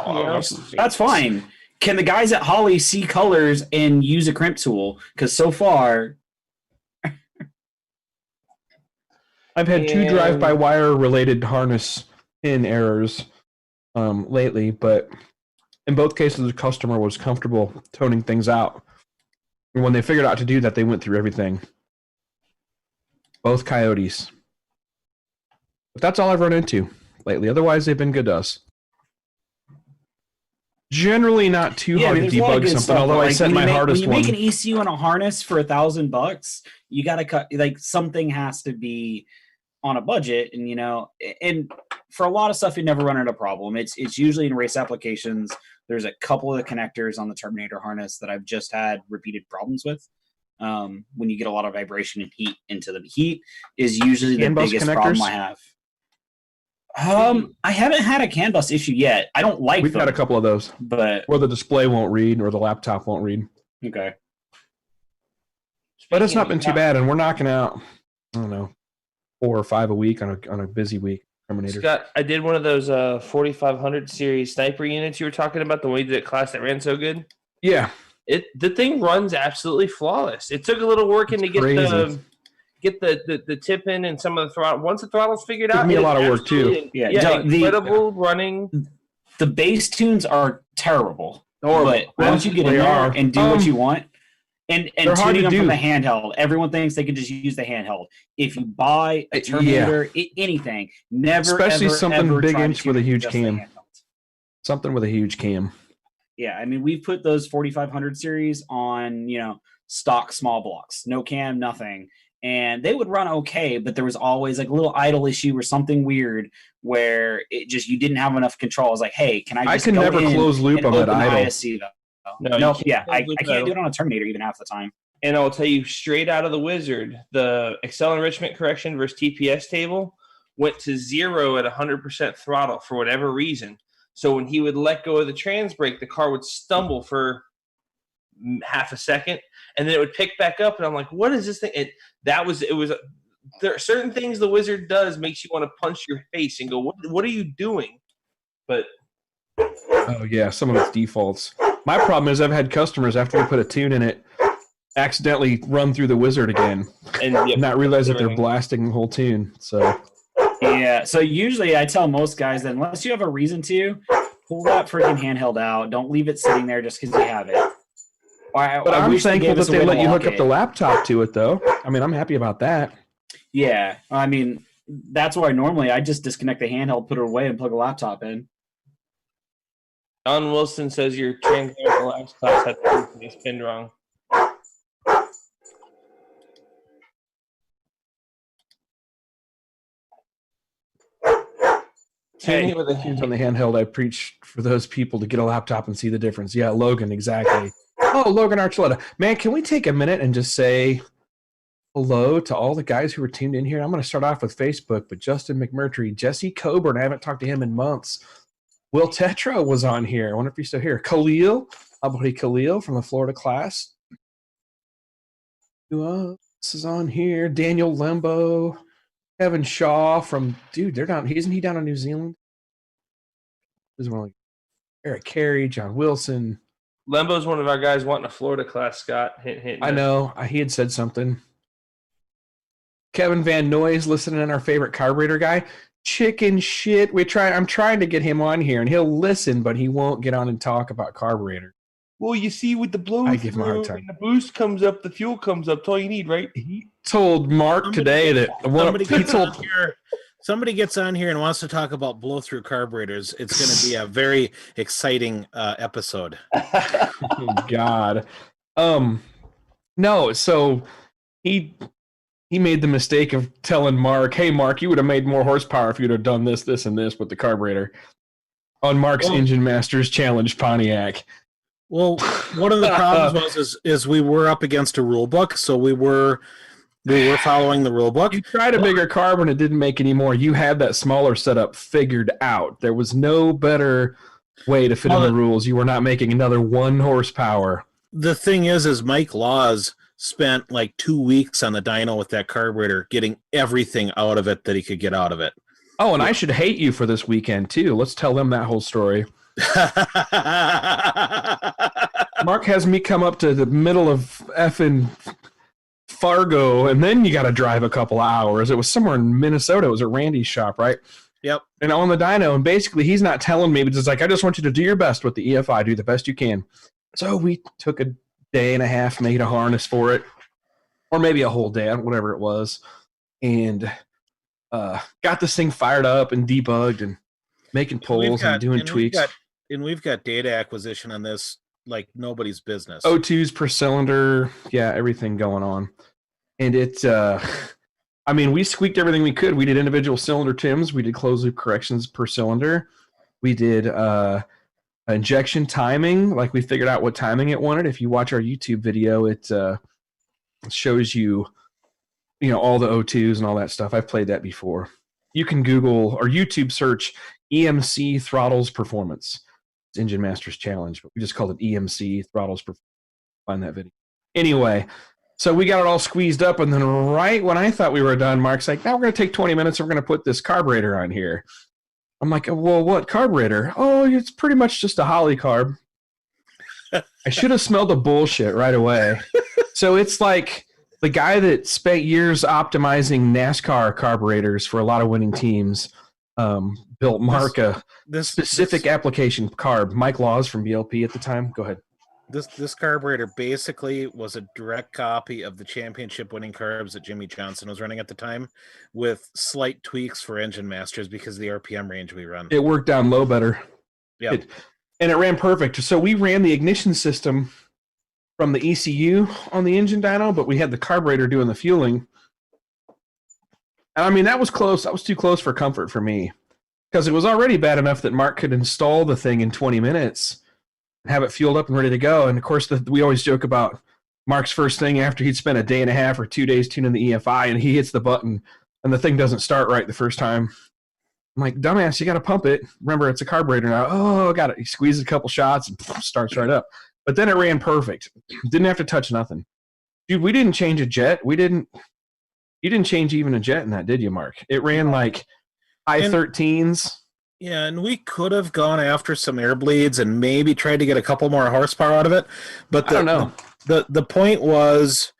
That's fine. Can the guys at Holly see colors and use a crimp tool? Because so far... I've had 2 drive-by-wire related harness pin errors lately, but in both cases, the customer was comfortable toning things out. And when they figured out to do that, they went through everything. Both coyotes. But that's all I've run into lately. Otherwise, they've been good to us. Generally not too hard to debug something, stuff, although I set my hardest one. When you make an ECU on a harness for $1,000, you got to cut, like, something has to be on a budget, and and for a lot of stuff you never run into a problem. It's usually in race applications. There's a couple of the connectors on the Terminator harness that I've just had repeated problems with. When you get a lot of vibration and heat into them. Heat is usually the biggest problem I have. I haven't had a CAN bus issue yet. I don't like We've them, had a couple of those, but or the display won't read, or the laptop won't read. Okay. But it's not been too bad, and we're knocking out, I don't know, 4 or 5 a week on a busy week. Terminator. Scott, I did one of those 4500 series sniper units you were talking about, the one you did at class that ran so good. Yeah. The thing runs absolutely flawless. It took a little working to get the tip in and some of the throttle. Once the throttle's figured out, it took me a lot of work too. Incredible running. The base tunes are terrible. But once you get in there and do what you want, and tuning them from the handheld, everyone thinks they can just use the handheld. If you buy a Terminator, anything, especially something ever big try inch to with a tune huge just the cam. handheld. Something with a huge cam. Yeah, I mean, we've put those 4500 series on, stock small blocks, no cam, nothing. And they would run okay, but there was always like a little idle issue or something weird where you didn't have enough control. I was like, hey, can I just go never close loop on that idle. ISC, no, I can't do it on a Terminator even half the time. And I'll tell you straight out of the wizard, the Excel enrichment correction versus TPS table went to 0 at 100% throttle for whatever reason. So when he would let go of the trans brake, the car would stumble for half a second, and then it would pick back up. And I'm like, "What is this thing?" There are certain things the wizard does makes you want to punch your face and go, "What are you doing?" But oh yeah, some of its defaults. My problem is I've had customers after we put a tune in it accidentally run through the wizard again and not realize that they're blasting the whole tune. So. Yeah, so usually I tell most guys that unless you have a reason to, pull that freaking handheld out. Don't leave it sitting there just because you have it. But I'm thankful that they let you hook up the laptop to it, though. I mean, I'm happy about that. Yeah, I mean, that's why normally I just disconnect the handheld, put it away, and plug a laptop in. John Wilson says your transmitter last class had to spin wrong. Hey, with the tunes on the handheld, I preach for those people to get a laptop and see the difference. Yeah, Logan, exactly. Oh, Logan Archuleta. Man, can we take a minute and just say hello to all the guys who were tuned in here? I'm going to start off with Facebook, but Justin McMurtry, Jesse Coburn, I haven't talked to him in months. Will Tetra was on here. I wonder if he's still here. Khalil, our buddy Khalil from the Florida class. Who else is on here? Daniel Lembo. Kevin Shaw from they're down. Isn't he down in New Zealand? This is one like Eric Carey, John Wilson. Lembo's one of our guys wanting a Florida class, Scott. Hint, I know. He had said something. Kevin Van Noy's listening, our favorite carburetor guy. Chicken shit. I'm trying to get him on here, and he'll listen, but he won't get on and talk about carburetor. Well, you see, with the blow I give him a hard time. when the boost comes up, the fuel comes up. That's all you need, right? He told Mark today that somebody gets on here and wants to talk about blow-through carburetors. It's going to be a very exciting episode. Oh, God. No, so he made the mistake of telling Mark, hey, Mark, you would have made more horsepower if you'd have done this, this, and this with the carburetor on Mark's Engine Masters Challenge Pontiac. Well, one of the problems is we were up against a rule book, so we were following the rule book. You tried a bigger carb and it didn't make any more. You had that smaller setup figured out. There was no better way to fit in the rules. You were not making another 1 horsepower. The thing is Mike Laws spent like 2 weeks on the dyno with that carburetor, getting everything out of it that he could get out of it. Oh, and I should hate you for this weekend, too. Let's tell them that whole story. Mark has me come up to the middle of effing Fargo, and then you got to drive a couple hours. It was somewhere in Minnesota. It was at Randy's shop, right? Yep. And on the dyno, and basically he's not telling me, but it's like, I just want you to do your best with the EFI, do the best you can. So we took a day and a half, made a harness for it, or maybe a whole day, whatever it was, and got this thing fired up and debugged and making polls and doing tweaks. We've got data acquisition on this like nobody's business. O2s per cylinder, yeah, everything going on. And it, I mean, we squeaked everything we could. We did individual cylinder tims. We did closed loop corrections per cylinder. We did injection timing. Like, we figured out what timing it wanted. If you watch our YouTube video, it shows you, all the O2s and all that stuff. I've played that before. You can Google or YouTube search EMC throttles performance. It's Engine Masters Challenge, but we just called it EMC throttles performance. Find that video. Anyway, so we got it all squeezed up, and then right when I thought we were done, Mark's like, now we're going to take 20 minutes and we're going to put this carburetor on here. I'm like, well, what carburetor? Oh, it's pretty much just a Holly carb. I should have smelled the bullshit right away. So it's like the guy that spent years optimizing NASCAR carburetors for a lot of winning teams built Mark a specific application carb. Mike Laws from BLP at the time. Go ahead. This carburetor basically was a direct copy of the championship winning carbs that Jimmy Johnson was running at the time, with slight tweaks for Engine Masters because of the RPM range we run. It worked down low better. Yeah. And it ran perfect. So we ran the ignition system from the ECU on the engine dyno, but we had the carburetor doing the fueling. And I mean, that was close. That was too close for comfort for me, because it was already bad enough that Mark could install the thing in 20 minutes and have it fueled up and ready to go. And of course, we always joke about Mark's first thing after he'd spent a day and a half or 2 days tuning the EFI, and he hits the button and the thing doesn't start right the first time. I'm like, dumbass, you got to pump it. Remember, it's a carburetor now. Oh, got it. He squeezes a couple shots and starts right up. But then it ran perfect. Didn't have to touch nothing. Dude, we didn't change a jet. You didn't change even a jet in that, did you, Mark? It ran like high 13s. Yeah, and we could have gone after some air bleeds and maybe tried to get a couple more horsepower out of it. But I don't know. The point was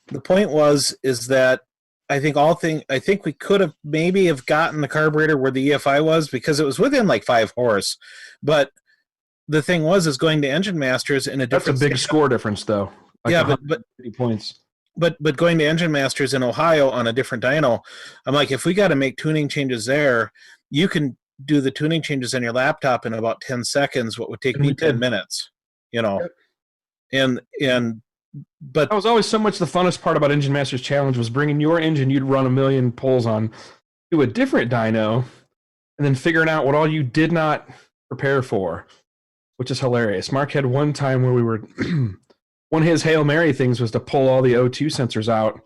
that I think we could have maybe have gotten the carburetor where the EFI was, because it was within like 5 horse. But the thing is going to Engine Masters in a different. That's a big score difference, though. Like, yeah, but 50 points. But going to Engine Masters in Ohio on a different dyno, I'm like, if we got to make tuning changes there, you can do the tuning changes on your laptop in about 10 seconds. What would take me 10 minutes, Yep. But that was always so much the funnest part about Engine Masters Challenge, was bringing your engine you'd run a million pulls on to a different dyno, and then figuring out what all you did not prepare for, which is hilarious. Mark had one time where we were one of his Hail Mary things was to pull all the O2 sensors out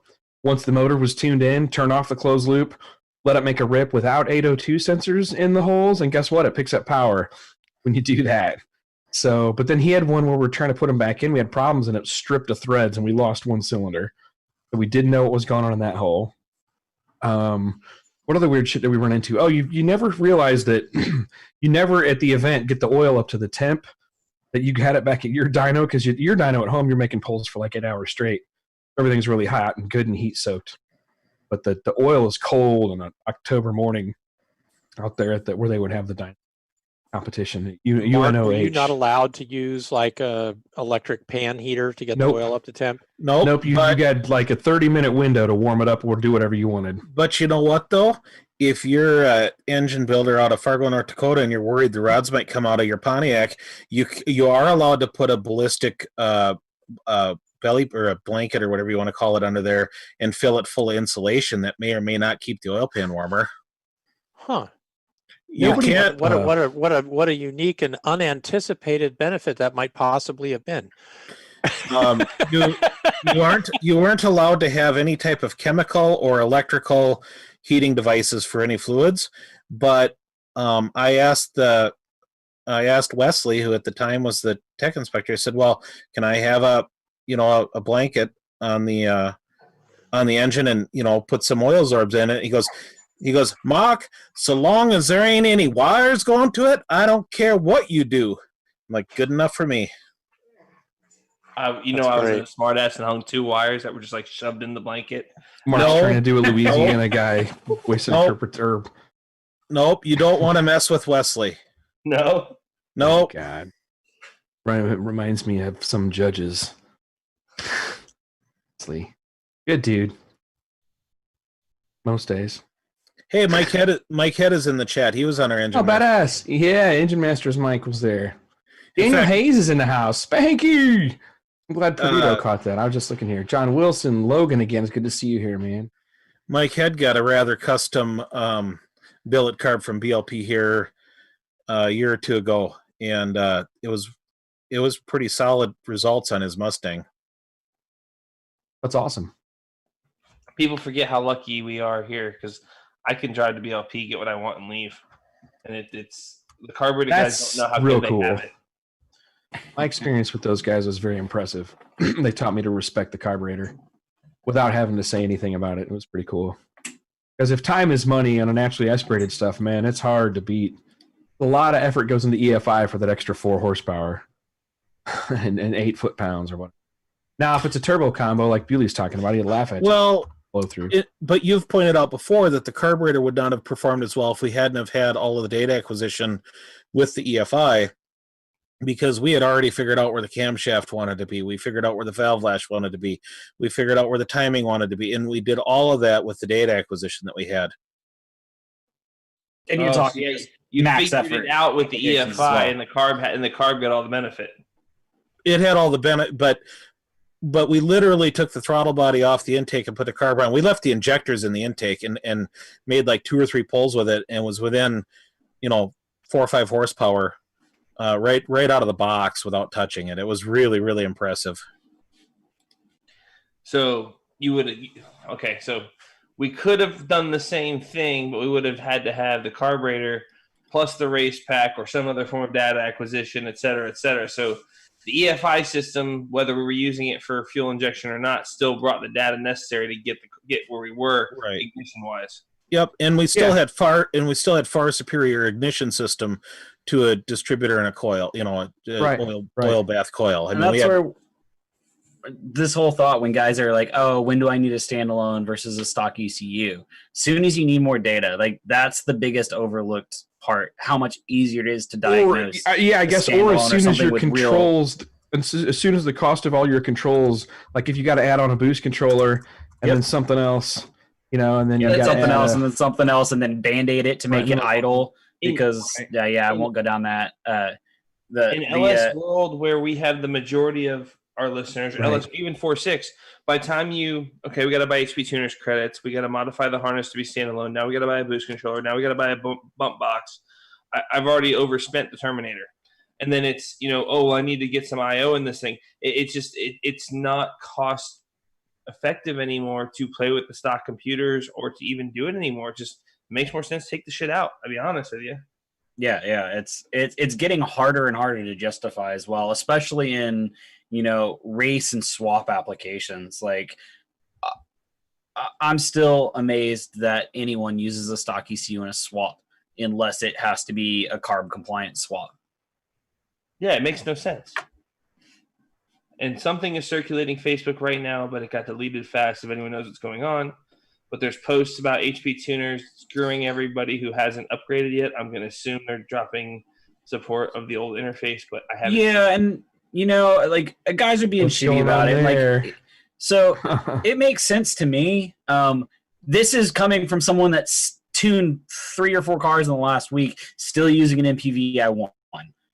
once the motor was tuned in, turn off the closed loop, let it make a rip without 8 O2 sensors in the holes, and guess what? It picks up power when you do that. So, but then he had one where we're trying to put them back in. We had problems, and it stripped to threads, and we lost one cylinder. So we didn't know what was going on in that hole. What other weird shit did we run into? Oh, you never realized that you never at the event get the oil up to the temp that you had it back at your dyno, because your dyno at home, you're making pulls for like 8 hours straight. Everything's really hot and good and heat soaked. but the oil is cold on an October morning out there at where they would have the dyno competition. Mark, UNOH. were you not allowed to use like a electric pan heater to get Nope. the oil up to temp? Nope. You got like a 30-minute window to warm it up or do whatever you wanted. But you know what, though? If you're an engine builder out of Fargo, North Dakota, and you're worried the rods might come out of your Pontiac, you are allowed to put a ballistic belly or a blanket or whatever you want to call it under there and fill it full of insulation that may or may not keep the oil pan warmer. Huh. You can't. What a unique and unanticipated benefit that might possibly have been. You weren't allowed to have any type of chemical or electrical heating devices for any fluids, but I asked Wesley, who at the time was the tech inspector. I said, "Well, can I have a blanket on the engine and put some oil sorbs in it?" He goes, "Mark, so long as there ain't any wires going to it, I don't care what you do." I'm like, good enough for me. I was a smart ass and hung 2 wires that were just like shoved in the blanket. Mark's trying to do a Louisiana guy voice interpreter. Nope, you don't want to mess with Wesley. No. Nope. Oh, God. It reminds me of some judges. Good dude. Most days. Hey, Mike Head is in the chat. He was on our engine. Oh, badass. Yeah, Engine Master's Mike was there. Daniel Hayes is in the house. Spanky! I'm glad Perdido caught that. I was just looking here. John Wilson, Logan again. It's good to see you here, man. Mike Head got a rather custom billet carb from BLP here a year or two ago, and it was pretty solid results on his Mustang. That's awesome. People forget how lucky we are here because I can drive to BLP, get what I want, and leave. And it's the carburetor guys don't know how real good cool. they have it. My experience with those guys was very impressive. They taught me to respect the carburetor without having to say anything about it. It was pretty cool. Because if time is money on a naturally aspirated stuff, man, it's hard to beat. A lot of effort goes into EFI for that extra 4 horsepower and 8 foot-pounds or what. Now, if it's a turbo combo like Bewley's talking about, he'd laugh at you. Well, blow through. But you've pointed out before that the carburetor would not have performed as well if we hadn't have had all of the data acquisition with the EFI, because we had already figured out where the camshaft wanted to be. We figured out where the valve lash wanted to be. We figured out where the timing wanted to be. And we did all of that with the data acquisition that we had. And you're talking you max figured effort it out with the EFI, well. and the carb got all the benefit. It had all the benefit, but we literally took the throttle body off the intake and put the carb on. We left the injectors in the intake and made like 2 or 3 pulls with it, and was within 4 or 5 horsepower right out of the box without touching it. It was really, really impressive. So so we could have done the same thing, but we would have had to have the carburetor plus the race pack or some other form of data acquisition, et cetera, et cetera. So the EFI system, whether we were using it for fuel injection or not, still brought the data necessary to get where we were ignition wise. Yep, and we still had far superior ignition system to a distributor and a coil, oil bath coil. And that's where this whole thought, when guys are like, "Oh, when do I need a standalone versus a stock ECU?" Soon as you need more data, like that's the biggest overlooked part. How much easier it is to diagnose. Or as soon as your controls, as soon as the cost of all your controls, like if you got to add on a boost controller and then something else. And then you got something else, and then something else, and then band-aid it to make it idle. Because I won't go down that. In LS world, where we have the majority of our listeners, LS even 4.6, by the time we got to buy HP tuners credits, we got to modify the harness to be standalone. Now we got to buy a boost controller. Now we got to buy a bump box. I've already overspent the Terminator, and then it's I need to get some IO in this thing. It's not cost effective anymore to play with the stock computers or to even do it anymore. It just makes more sense to take the shit out. I'll be honest with you. Yeah. It's getting harder and harder to justify as well, especially in race and swap applications. Like I'm still amazed that anyone uses a stock ECU in a swap unless it has to be a carb compliant swap. Yeah, it makes no sense. And something is circulating Facebook right now, but it got deleted fast if anyone knows what's going on. but there's posts about HP tuners screwing everybody who hasn't upgraded yet. I'm going to assume they're dropping support of the old interface, but I haven't. Yeah, and like guys are being What's shitty going about on it. there? Like, so it makes sense to me. This is coming from someone that's tuned 3 or 4 cars in the last week, still using an MPVI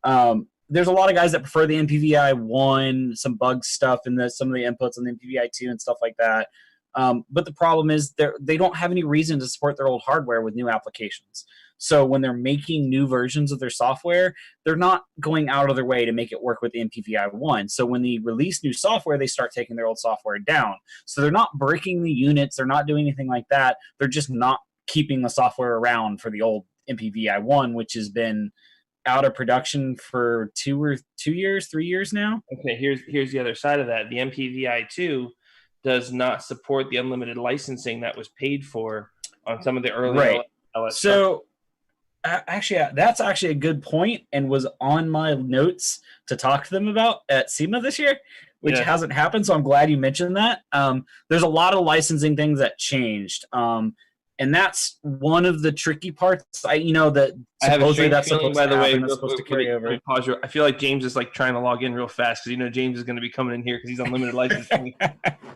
1. There's a lot of guys that prefer the MPVI 1, some bug stuff, and some of the inputs on the MPVI 2 and stuff like that. But the problem is they don't have any reason to support their old hardware with new applications. So when they're making new versions of their software, they're not going out of their way to make it work with the MPVI 1. So when they release new software, they start taking their old software down. So they're not breaking the units. They're not doing anything like that. They're just not keeping the software around for the old MPVI 1, which has been out of production for 3 years now. Okay, here's the other side of that. The MPVI 2 does not support the unlimited licensing that was paid for on some of the early LS. So actually, that's actually a good point and was on my notes to talk to them about at SEMA this year, which hasn't happened. So I'm glad you mentioned that. There's a lot of licensing things that changed. And that's one of the tricky parts. That supposedly that's supposed to happen. That's supposed to carry over. I feel like James is like trying to log in real fast because James is going to be coming in here because he's on limited license. I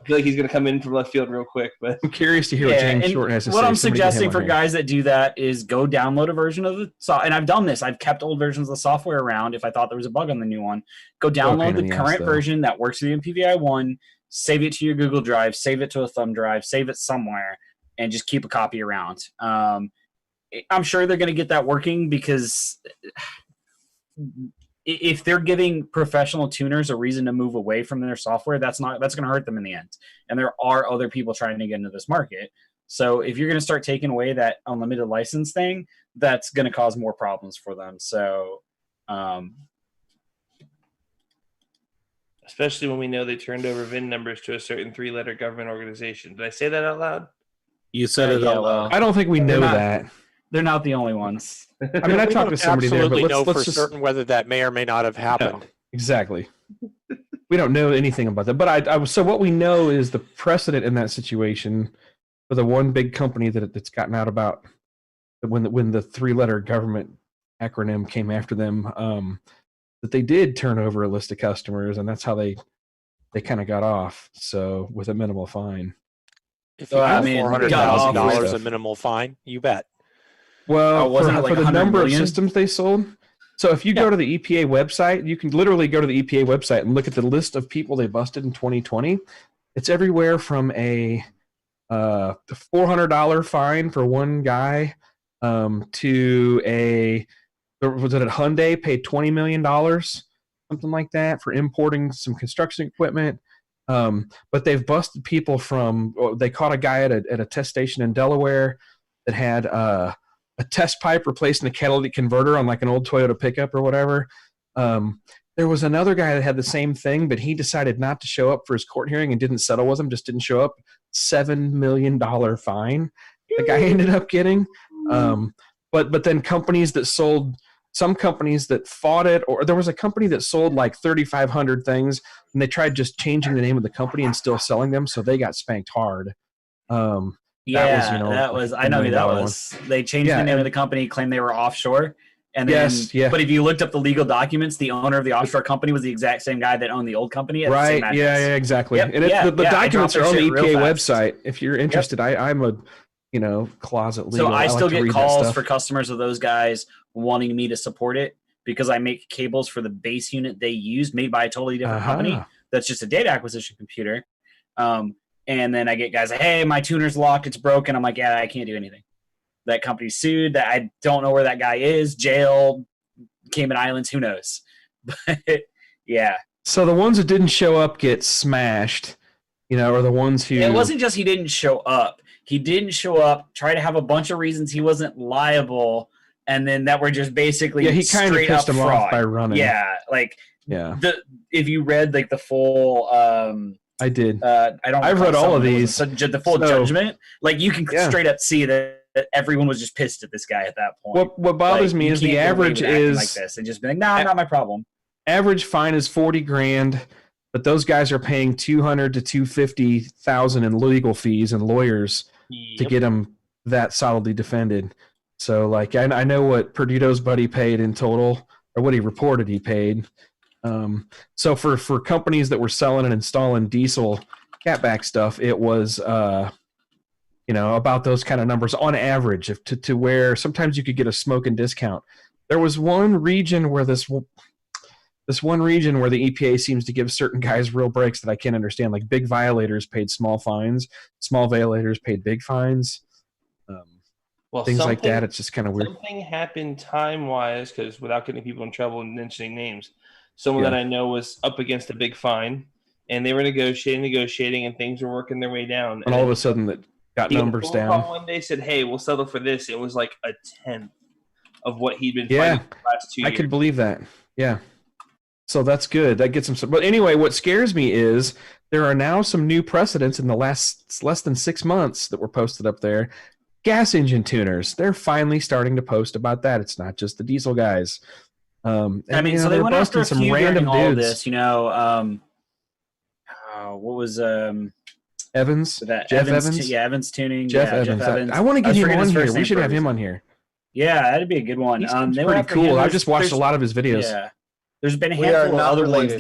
feel like he's going to come in from left field real quick. But I'm curious to hear what James Shorten has to say. What I'm suggesting for guys that do that is go download a version of the software. And I've done this. I've kept old versions of the software around if I thought there was a bug on the new one. Go download the current version that works with the MPVI 1, save it to your Google Drive, save it to a thumb drive, save it somewhere, and just keep a copy around. I'm sure they're going to get that working because if they're giving professional tuners a reason to move away from their software, that's going to hurt them in the end. And there are other people trying to get into this market. So if you're going to start taking away that unlimited license thing, that's going to cause more problems for them. So, especially when we know they turned over VIN numbers to a certain 3-letter government organization. Did I say that out loud? You said it out loud. I don't think we know that. They're not the only ones. I mean, I talked to somebody there, but know let's for just certain whether that may or may not have happened. No, exactly. We don't know anything about that. But so what we know is the precedent in that situation for the one big company that's gotten out about when the 3-letter government acronym came after them, that they did turn over a list of customers, and that's how they kind of got off. So with a minimal fine. If you have $400,000 a minimal fine, you bet. Well, for the number of systems they sold. So if you go to the EPA website, you can literally go to the EPA website and look at the list of people they busted in 2020. It's everywhere from a $400 fine for one guy to was it a Hyundai paid $20 million, something like that, for importing some construction equipment. But they've busted people they caught a guy at a test station in Delaware that had a test pipe replacing a catalytic converter on like an old Toyota pickup or whatever. There was another guy that had the same thing, but he decided not to show up for his court hearing and didn't settle with him, just didn't show up. $7 million fine the guy ended up getting. But then companies that sold, some companies that fought it, or there was a company that sold like 3,500 things, and they tried just changing the name of the company and still selling them, so they got spanked hard. They changed the name of the company, claimed they were offshore. And then, but if you looked up the legal documents, the owner of the offshore company was the exact same guy that owned the old company. At the same address. Yeah, exactly. Yep. And the documents are on the EPA website. If you're interested, I'm a closet legal. So I still get calls for customers of those guys wanting me to support it because I make cables for the base unit they use, made by a totally different company. That's just a data acquisition computer. And then I get guys like, hey, my tuner's locked, it's broken. I'm like, yeah, I can't do anything. That company's sued. That I don't know where that guy is. Jail, Cayman Islands, who knows? But yeah. So the ones that didn't show up get smashed, or the ones who... It wasn't just he didn't show up. He didn't show up, try to have a bunch of reasons he wasn't liable, and then that were just basically he kind of pissed him off by running. Yeah, if you read like the full... I did. I've read all of these. The full judgment. Like you can straight up see that everyone was just pissed at this guy at that point. What bothers me is the average is like this and just being like, not my problem. Average fine is $40,000, but those guys are paying $200,000 to $250,000 in legal fees and lawyers to get them that solidly defended. So, like, I know what Perdito's buddy paid in total, or what he reported he paid. So for companies that were selling and installing diesel catback stuff, it was about those kind of numbers on average, to where sometimes you could get a smoking discount. There was one region where this one region where the EPA seems to give certain guys real breaks that I can't understand. Like, big violators paid small fines, small violators paid big fines. Things like that. It's just kind of weird. Something happened time-wise, because without getting people in trouble and mentioning names, someone that I know was up against a big fine, and they were negotiating, and things were working their way down. And all of a sudden, that got numbers down. One day said, "Hey, we'll settle for this." It was like a tenth of what he'd been fighting for the last 2 years. I could believe that. Yeah. So that's good. That gets him some. But anyway, what scares me is there are now some new precedents in the last less than 6 months that were posted up there. Gas engine tuners, they're finally starting to post about that. It's not just the diesel guys. So they went after some random all dudes. This, what was Evans? Jeff Evans? Evans Tuning. Jeff Evans. I want to get him on here. We should have him on here. Yeah, that'd be a good one. He's pretty cool. I just watched a lot of his videos. Yeah. There's been a handful of other ones.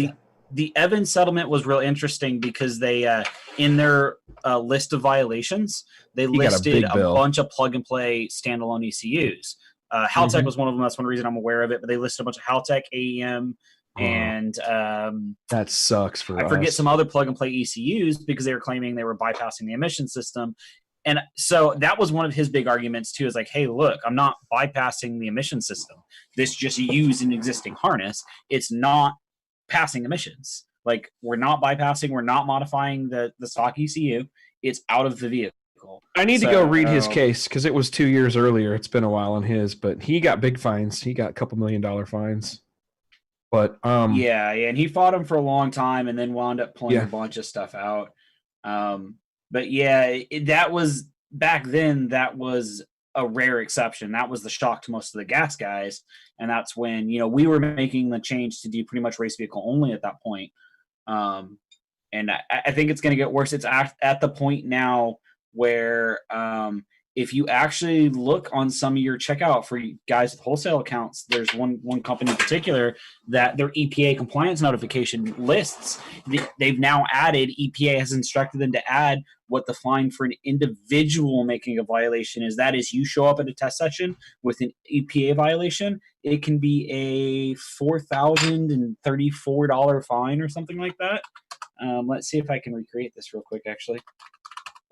The Evans settlement was real interesting because they, in their list of violations, they listed a bunch of plug-and-play standalone ECUs. Haltech was one of them. That's one reason I'm aware of it. But they listed a bunch of Haltech, AEM, and that sucks for us. I forget some other plug-and-play ECUs because they were claiming they were bypassing the emission system. And so that was one of his big arguments, too, is like, hey, look, I'm not bypassing the emission system. This just used an existing harness. It's not passing emissions. Like, we're not bypassing, we're not modifying the stock ECU. It's out of the vehicle. I need to go read his case because it was 2 years earlier. It's been a while on his, but he got big fines. He got a couple $1 million fines. But and he fought him for a long time and then wound up pulling a bunch of stuff out. But yeah, that was back then. That was a rare exception. That was the shock to most of the gas guys, and that's when we were making the change to do pretty much race vehicle only at that point. And I think it's going to get worse. It's at the point now where if you actually look on some of your checkout for you guys with wholesale accounts, there's one company in particular that their EPA compliance notification lists. They've now added, EPA has instructed them to add what the fine for an individual making a violation is. That is, you show up at a test session with an EPA violation, it can be a $4,034 fine or something like that. Let's see if I can recreate this real quick, actually.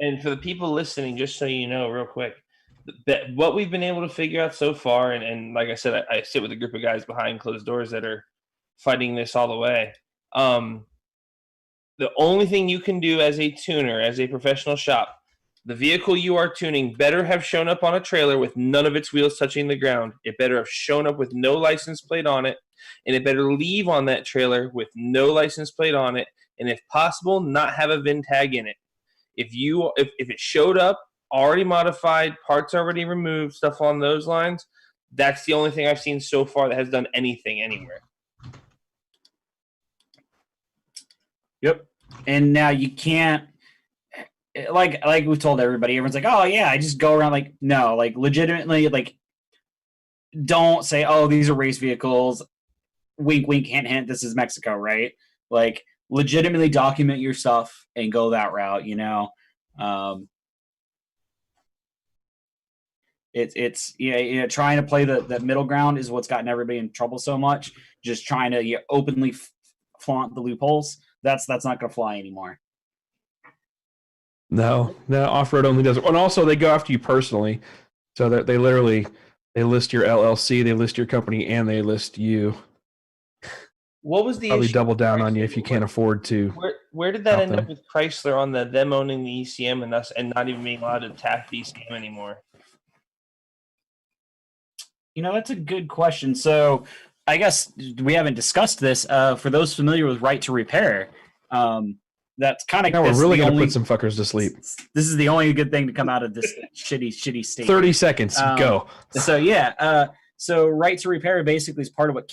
And for the people listening, just so you know, real quick, what we've been able to figure out so far, and like I said, I sit with a group of guys behind closed doors that are fighting this all the way. The only thing you can do as a tuner, as a professional shop, the vehicle you are tuning better have shown up on a trailer with none of its wheels touching the ground. It better have shown up with no license plate on it, and it better leave on that trailer with no license plate on it, and if possible, not have a VIN tag in it. If it showed up, already modified, parts already removed, stuff on those lines, that's the only thing I've seen so far that has done anything anywhere. Yep. And now you can't, like we've told everybody, everyone's like, oh yeah, I just go around, like, no, like, legitimately, like, don't say, oh, these are race vehicles, wink, wink, hint, hint, this is Mexico, right? Like, legitimately document your stuff and go that route, It's trying to play the middle ground is what's gotten everybody in trouble so much. Just trying to openly flaunt the loopholes. That's not going to fly anymore. No, off-road only doesn't. And also, they go after you personally, so that they list your LLC, they list your company, and they list you. What was the probably issue double down on you if you can't afford to? Where did that end up with Chrysler on them owning the ECM and us and not even being allowed to attack the ECM anymore? That's a good question. So I guess we haven't discussed this. For those familiar with right to repair, that's kind of. Now we're really going to put some fuckers to sleep. This is the only good thing to come out of this shitty state. 30 seconds, go. So yeah. So right to repair basically is part of what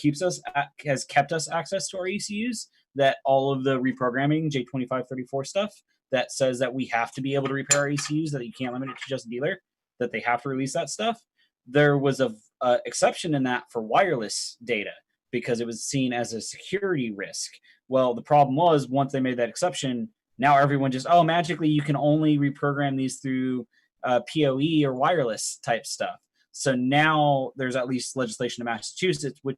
has kept us access to our ECUs. That all of the reprogramming J2534 stuff that says that we have to be able to repair our ECUs, that you can't limit it to just dealer, that they have to release that stuff. There was a exception in that for wireless data because it was seen as a security risk. Well, the problem was once they made that exception, now everyone just, magically you can only reprogram these through PoE or wireless type stuff. So now there's at least legislation in Massachusetts, which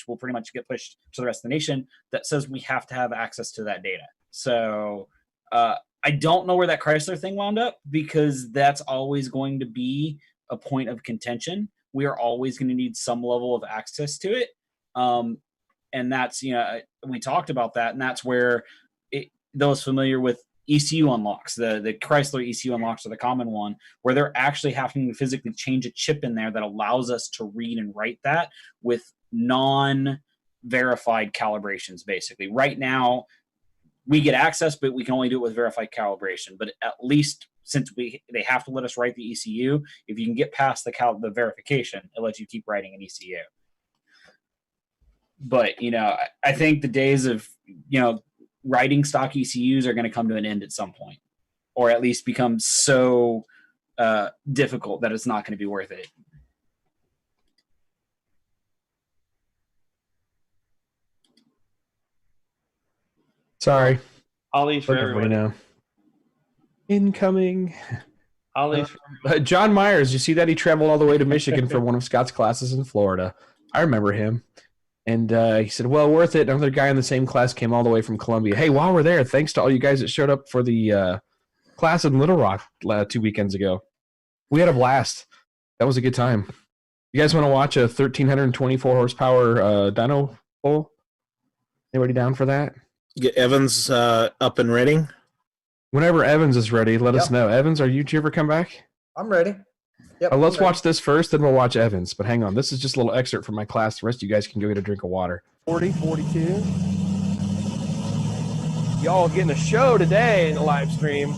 will pretty much get pushed to the rest of the nation, that says we have to have access to that data. So I don't know where that Chrysler thing wound up, because that's always going to be a point of contention. We are always going to need some level of access to it. And that's, we talked about that, and that's where those familiar with ECU unlocks, the Chrysler ECU unlocks are the common one, where they're actually having to physically change a chip in there that allows us to read and write that with non-verified calibrations, basically. Right now, we get access, but we can only do it with verified calibration. But at least since they have to let us write the ECU, if you can get past the verification, it lets you keep writing an ECU. But, I think the days of, writing stock ECUs are going to come to an end at some point, or at least become so difficult that it's not going to be worth it. Sorry. Ollie's for Let everybody everybody. know. Incoming. Ollie's John Myers, you see that? He traveled all the way to Michigan for one of Scott's classes in Florida. I remember him. And he said, well, worth it. Another guy in the same class came all the way from Columbia. Hey, while we're there, thanks to all you guys that showed up for the class in Little Rock 2 weekends ago. We had a blast. That was a good time. You guys want to watch a 1,324 horsepower dyno pull? Anybody down for that? Get Evans up and ready. Whenever Evans is ready, let us know. Evans, did you ever come back? I'm ready. Yep, Let's watch this first, then we'll watch Evans. But hang on, this is just a little excerpt from my class. The rest of you guys can go get a drink of water. 40, 42. Y'all getting a show today in the live stream.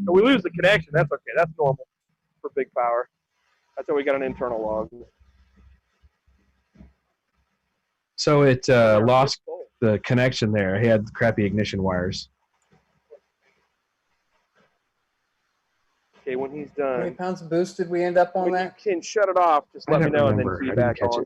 We lose the connection. That's okay. That's normal for big power. That's why we got an internal log. So it lost the connection there. He had crappy ignition wires. Okay, when he's How many done. pounds of boost did we end up on When you that? can shut it off, just let me know and then feedback on.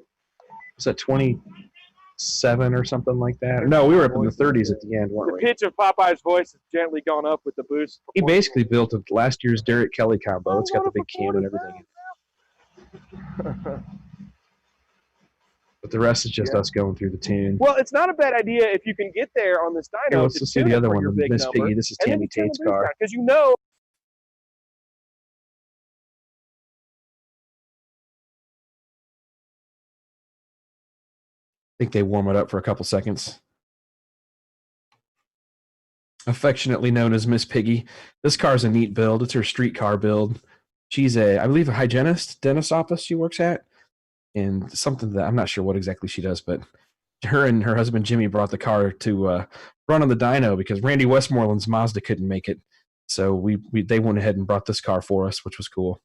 Was that 27 or something like that? No, we were up in the 30s at the end, The weren't we? pitch of Popeye's voice has gently gone up with the boost. He basically built last year's Derek Kelly combo. It's got the big cam and everything. But the rest is just us going through the tune. Well, it's not a bad idea if you can get there on this dyno. Here, let's just see the other one, the Miss Piggy. This is Tammy Tate's car. Because you know. I think they warm it up for a couple seconds. Affectionately known as Miss Piggy. This car is a neat build. It's her street car build. She's I believe, a hygienist, dentist office she works at. And something that I'm not sure what exactly she does, but her and her husband Jimmy brought the car to run on the dyno because Randy Westmoreland's Mazda couldn't make it. So they went ahead and brought this car for us, which was cool.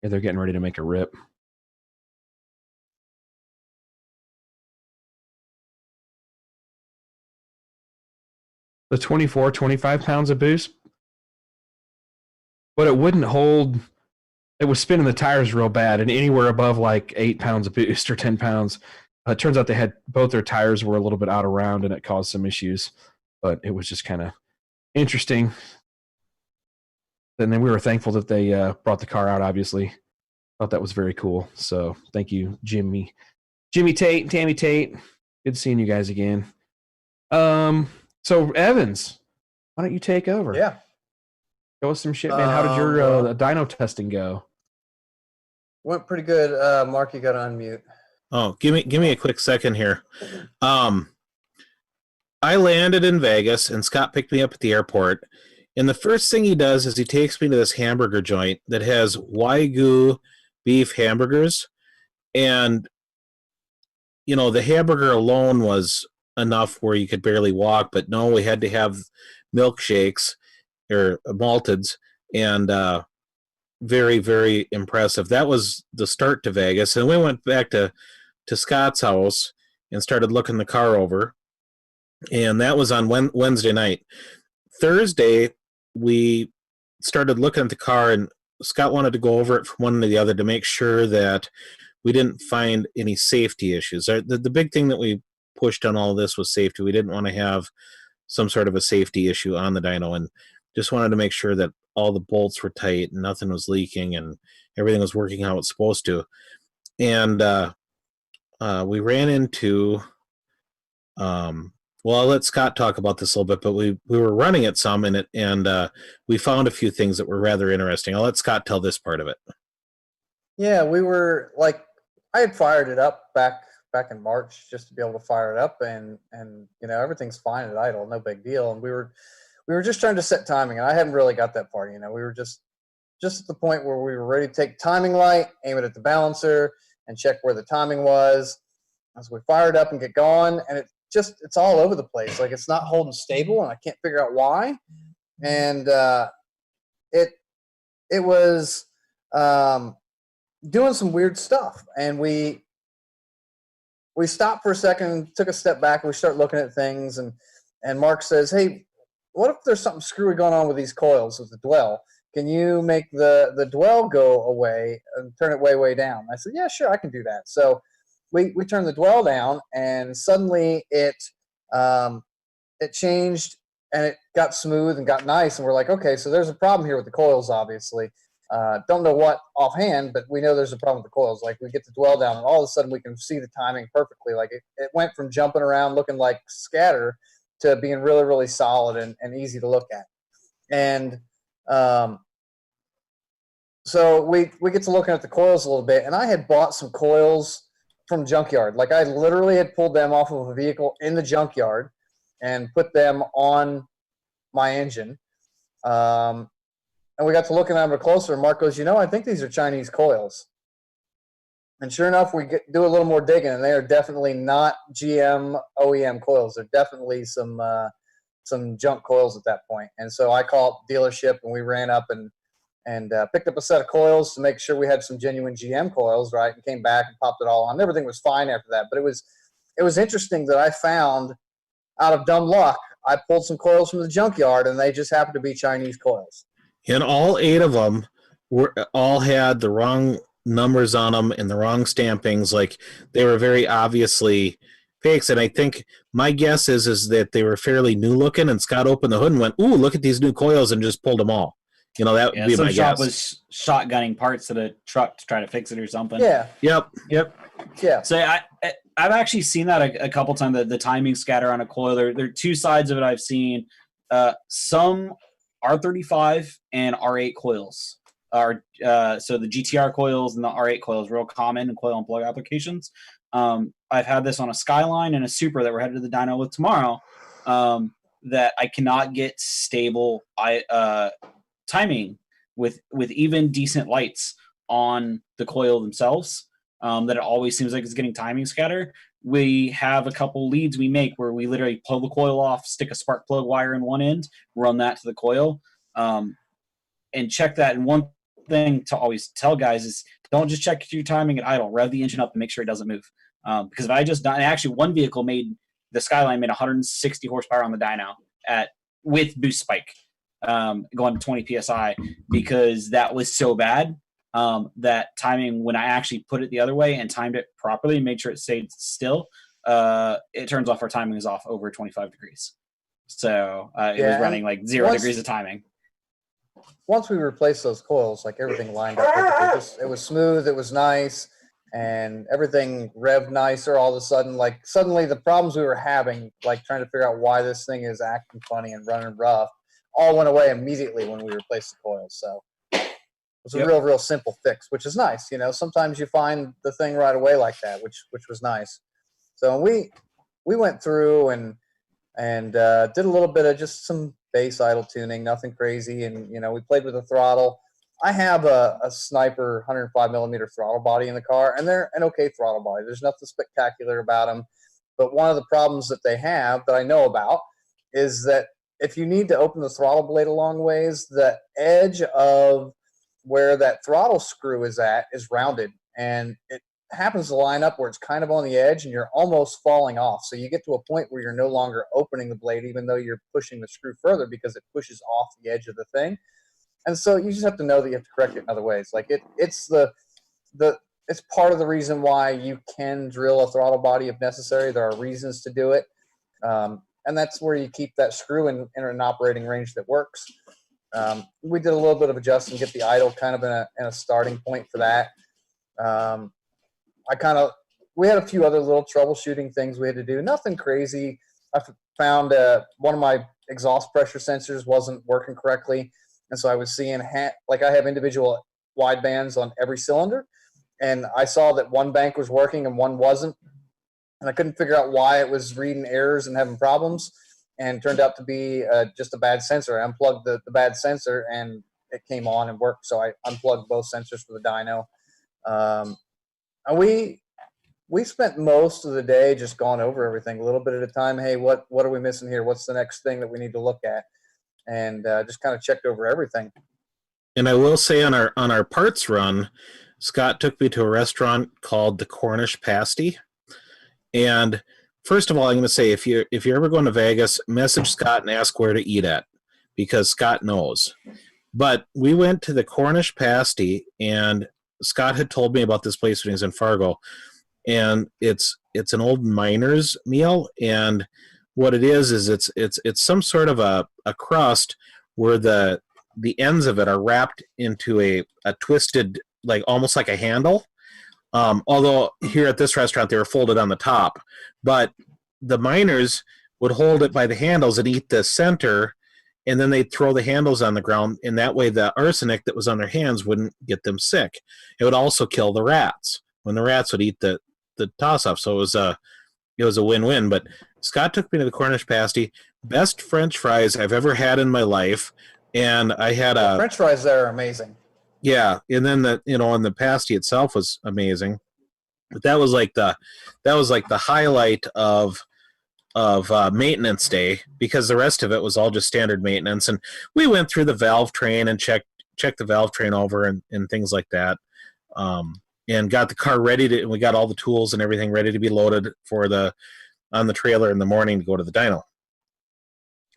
Yeah, they're getting ready to make a rip. The 24, 25 pounds of boost, but it wouldn't hold. It was spinning the tires real bad, and anywhere above like 8 pounds of boost or 10 pounds. It turns out they had both their tires were a little bit out of round, and it caused some issues. But it was just kind of interesting. And then we were thankful that they brought the car out. Obviously, thought that was very cool. So thank you, Jimmy Tate, and Tammy Tate. Good seeing you guys again. So Evans, why don't you take over? Yeah. Show us some shit, man. How did your dyno testing go? Went pretty good. Mark, you got to unmute. Oh, give me a quick second here. I landed in Vegas, and Scott picked me up at the airport. And the first thing he does is he takes me to this hamburger joint that has Wagyu beef hamburgers. And the hamburger alone was enough where you could barely walk, but no, we had to have milkshakes or malteds, and very, very impressive. That was the start to Vegas. And we went back to Scott's house and started looking the car over. And that was on Wednesday night. Thursday, we started looking at the car, and Scott wanted to go over it from one to the other to make sure that we didn't find any safety issues. The big thing that we pushed on all of this was safety. We didn't want to have some sort of a safety issue on the dyno, and just wanted to make sure that all the bolts were tight and nothing was leaking and everything was working how it's supposed to. And we ran into well, I'll let Scott talk about this a little bit, but we were running it some in it, and we found a few things that were rather interesting. I'll let Scott tell this part of it. Yeah, we were like, I had fired it up back in March just to be able to fire it up, and everything's fine at idle, no big deal. And we were just trying to set timing, and I hadn't really got that far. We were just at the point where we were ready to take timing light, aim it at the balancer, and check where the timing was. As we fired up and get going, and it's all over the place. Like, it's not holding stable, and I can't figure out why. And it was doing some weird stuff. And we stopped for a second, took a step back, and we start looking at things. And Mark says, "Hey, what if there's something screwy going on with these coils with the dwell? Can you make the dwell go away and turn it way down?" I said, "Yeah, sure, I can do that." So we turned the dwell down, and suddenly it changed, and it got smooth and got nice. And we're like, okay, so there's a problem here with the coils, obviously. Don't know what offhand, but we know there's a problem with the coils. Like, we get the dwell down, and all of a sudden we can see the timing perfectly. Like, it went from jumping around looking like scatter to being really, really solid and easy to look at. And so we get to looking at the coils a little bit, and I had bought some coils from junkyard. Like, I literally had pulled them off of a vehicle in the junkyard and put them on my engine. And we got to looking at them closer, and Mark goes, I think these are Chinese coils. And sure enough, we do a little more digging, and they are definitely not GM OEM coils. They're definitely some junk coils at that point. And so I called dealership, and we ran up and picked up a set of coils to make sure we had some genuine GM coils, right? And came back and popped it all on. Everything was fine after that. But it was interesting that I found, out of dumb luck, I pulled some coils from the junkyard, and they just happened to be Chinese coils. And all 8 of them all had the wrong numbers on them and the wrong stampings. Like, they were very obviously fakes. And I think my guess is that they were fairly new looking, and Scott opened the hood and went, "Ooh, look at these new coils," and just pulled them all. That would be my shop guess. Was shotgunning parts of the truck to try to fix it or something. Yeah. Yep. Yeah. So I've actually seen that a couple times, the timing scatter on a coil. There are 2 sides of it I've seen. Some R35 and R8 coils are so the GTR coils and the R8 coils, real common in coil and plug applications. I've had this on a Skyline and a Supra that we're headed to the dyno with tomorrow, that I cannot get stable timing with even decent lights on the coil themselves, that it always seems like it's getting timing scatter. We have a couple leads we make where we literally pull the coil off, stick a spark plug wire in one end, run that to the coil, and check that. And one thing to always tell guys is, don't just check your timing at idle. Rev the engine up and make sure it doesn't move. Because if I just done, actually one vehicle the Skyline made 160 horsepower on the dyno with boost spike, going to 20 psi, because that was so bad. That timing, when I actually put it the other way and timed it properly, made sure it stayed still, it turns off our timing is off over 25 degrees. So it was running like 0 degrees of timing. Once we replaced those coils, like, everything lined up perfectly. It was smooth, it was nice, and everything revved nicer all of a sudden. Like, suddenly the problems we were having, like trying to figure out why this thing is acting funny and running rough, all went away immediately when we replaced the coils. So it was a real simple fix, which is nice. Sometimes you find the thing right away like that, which was nice. So we went through and did a little bit of just some base idle tuning, nothing crazy. And, we played with the throttle. I have a Sniper 105 millimeter throttle body in the car, and they're an okay throttle body. There's nothing spectacular about them. But one of the problems that they have that I know about is that if you need to open the throttle blade a long ways, the edge of where that throttle screw is at is rounded, and it happens to line up where it's kind of on the edge and you're almost falling off. So you get to a point where you're no longer opening the blade, even though you're pushing the screw further, because it pushes off the edge of the thing. And so you just have to know that you have to correct it in other ways. Like it's part of the reason why you can drill a throttle body if necessary. There are reasons to do it. And that's where you keep that screw in an operating range that works. We did a little bit of adjusting, get the idle kind of in a starting point for that. We had a few other little troubleshooting things we had to do. Nothing crazy. I found one of my exhaust pressure sensors wasn't working correctly. And so I was seeing, I have individual wide bands on every cylinder. And I saw that one bank was working and one wasn't. And I couldn't figure out why it was reading errors and having problems. And it turned out to be just a bad sensor. I unplugged the bad sensor and it came on and worked. So I unplugged both sensors for the dyno. And we spent most of the day just going over everything a little bit at a time. Hey, what are we missing here? What's the next thing that we need to look at? And just kind of checked over everything. And I will say on our parts run, Scott took me to a restaurant called the Cornish Pasty. And first of all, I'm going to say, if you're ever going to Vegas, message Scott and ask where to eat at, because Scott knows. But we went to the Cornish Pasty, and Scott had told me about this place when he was in Fargo, and it's an old miner's meal. And what it is it's some sort of a crust where the ends of it are wrapped into a twisted, like almost like a handle. Although here at this restaurant they were folded on the top, but the miners would hold it by the handles and eat the center, and then they'd throw the handles on the ground, and that way the arsenic that was on their hands wouldn't get them sick. It would also kill the rats when the rats would eat the toss off. So it was a win-win. But Scott took me to the Cornish Pasty, best French fries I've ever had in my life, and I had the French fries there are amazing. Yeah, and then and the pasty itself was amazing. But that was like the highlight of maintenance day, because the rest of it was all just standard maintenance. And we went through the valve train and checked the valve train over and things like that. And got the car ready we got all the tools and everything ready to be loaded on the trailer in the morning to go to the dyno.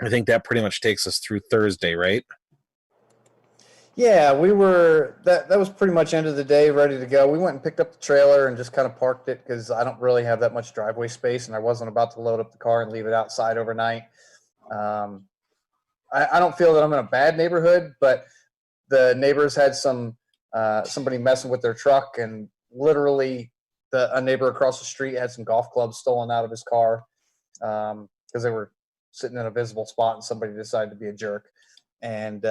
I think that pretty much takes us through Thursday, right? Yeah, we were that was pretty much end of the day, ready to go. We went and picked up the trailer and just kind of parked it because I don't really have that much driveway space, and I wasn't about to load up the car and leave it outside overnight. I don't feel that I'm in a bad neighborhood, but the neighbors had somebody messing with their truck, and literally a neighbor across the street had some golf clubs stolen out of his car because they were sitting in a visible spot and somebody decided to be a jerk. And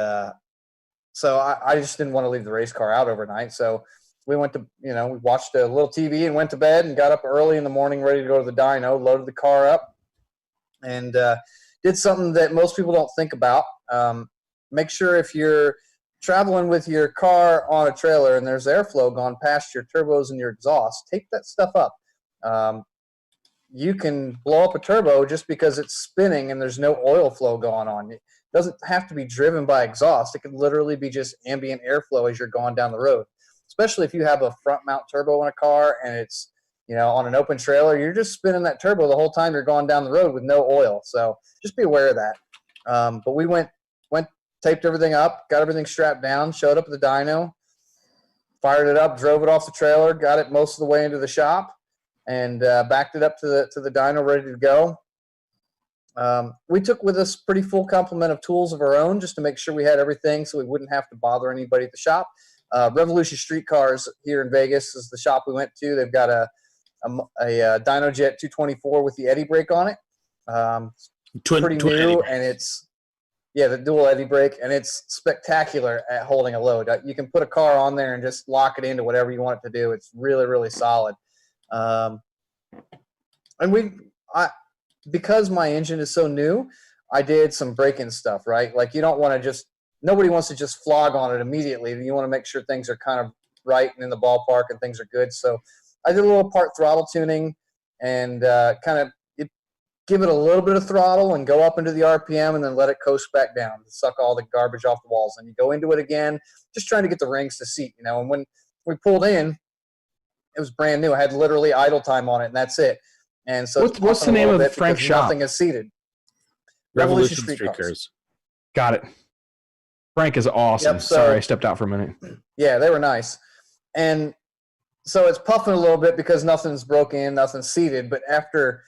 so I just didn't want to leave the race car out overnight. So we went to, we watched a little TV and went to bed and got up early in the morning ready to go to the dyno, loaded the car up, and did something that most people don't think about. Make sure if you're traveling with your car on a trailer and there's airflow gone past your turbos and your exhaust, tape that stuff up. You can blow up a turbo just because it's spinning and there's no oil flow going on. It doesn't have to be driven by exhaust. It could literally be just ambient airflow as you're going down the road, especially if you have a front mount turbo in a car and it's, on an open trailer, you're just spinning that turbo the whole time you're going down the road with no oil. So just be aware of that. But we went, taped everything up, got everything strapped down, showed up at the dyno, fired it up, drove it off the trailer, got it most of the way into the shop, and backed it up to the dyno ready to go. We took with us pretty full complement of tools of our own just to make sure we had everything so we wouldn't have to bother anybody at the shop. Revolution Street Cars here in Vegas is the shop we went to. They've got a Dynojet 224 with the eddy brake on it. Pretty new, and it's the dual eddy brake, and it's spectacular at holding a load. You can put a car on there and just lock it into whatever you want it to do. It's really, really solid. And because my engine is so new, I did some break-in stuff, right? Like you don't want to just nobody wants to just flog on it immediately. You want to make sure things are kind of right and in the ballpark and things are good. So I did a little part throttle tuning and kind of give it a little bit of throttle and go up into the RPM and then let it coast back down, suck all the garbage off the walls. And you go into it again, just trying to get the rings to seat, you know. And when we pulled in, it was brand new. I had literally idle time on it, and that's it. And so what's the name of Frank's shop? Nothing is seated. Revolution Street Cars. Got it. Frank is awesome. Yep, so, sorry, I stepped out for a minute. Yeah, they were nice. And so it's puffing a little bit because nothing's broken, nothing's seated. But after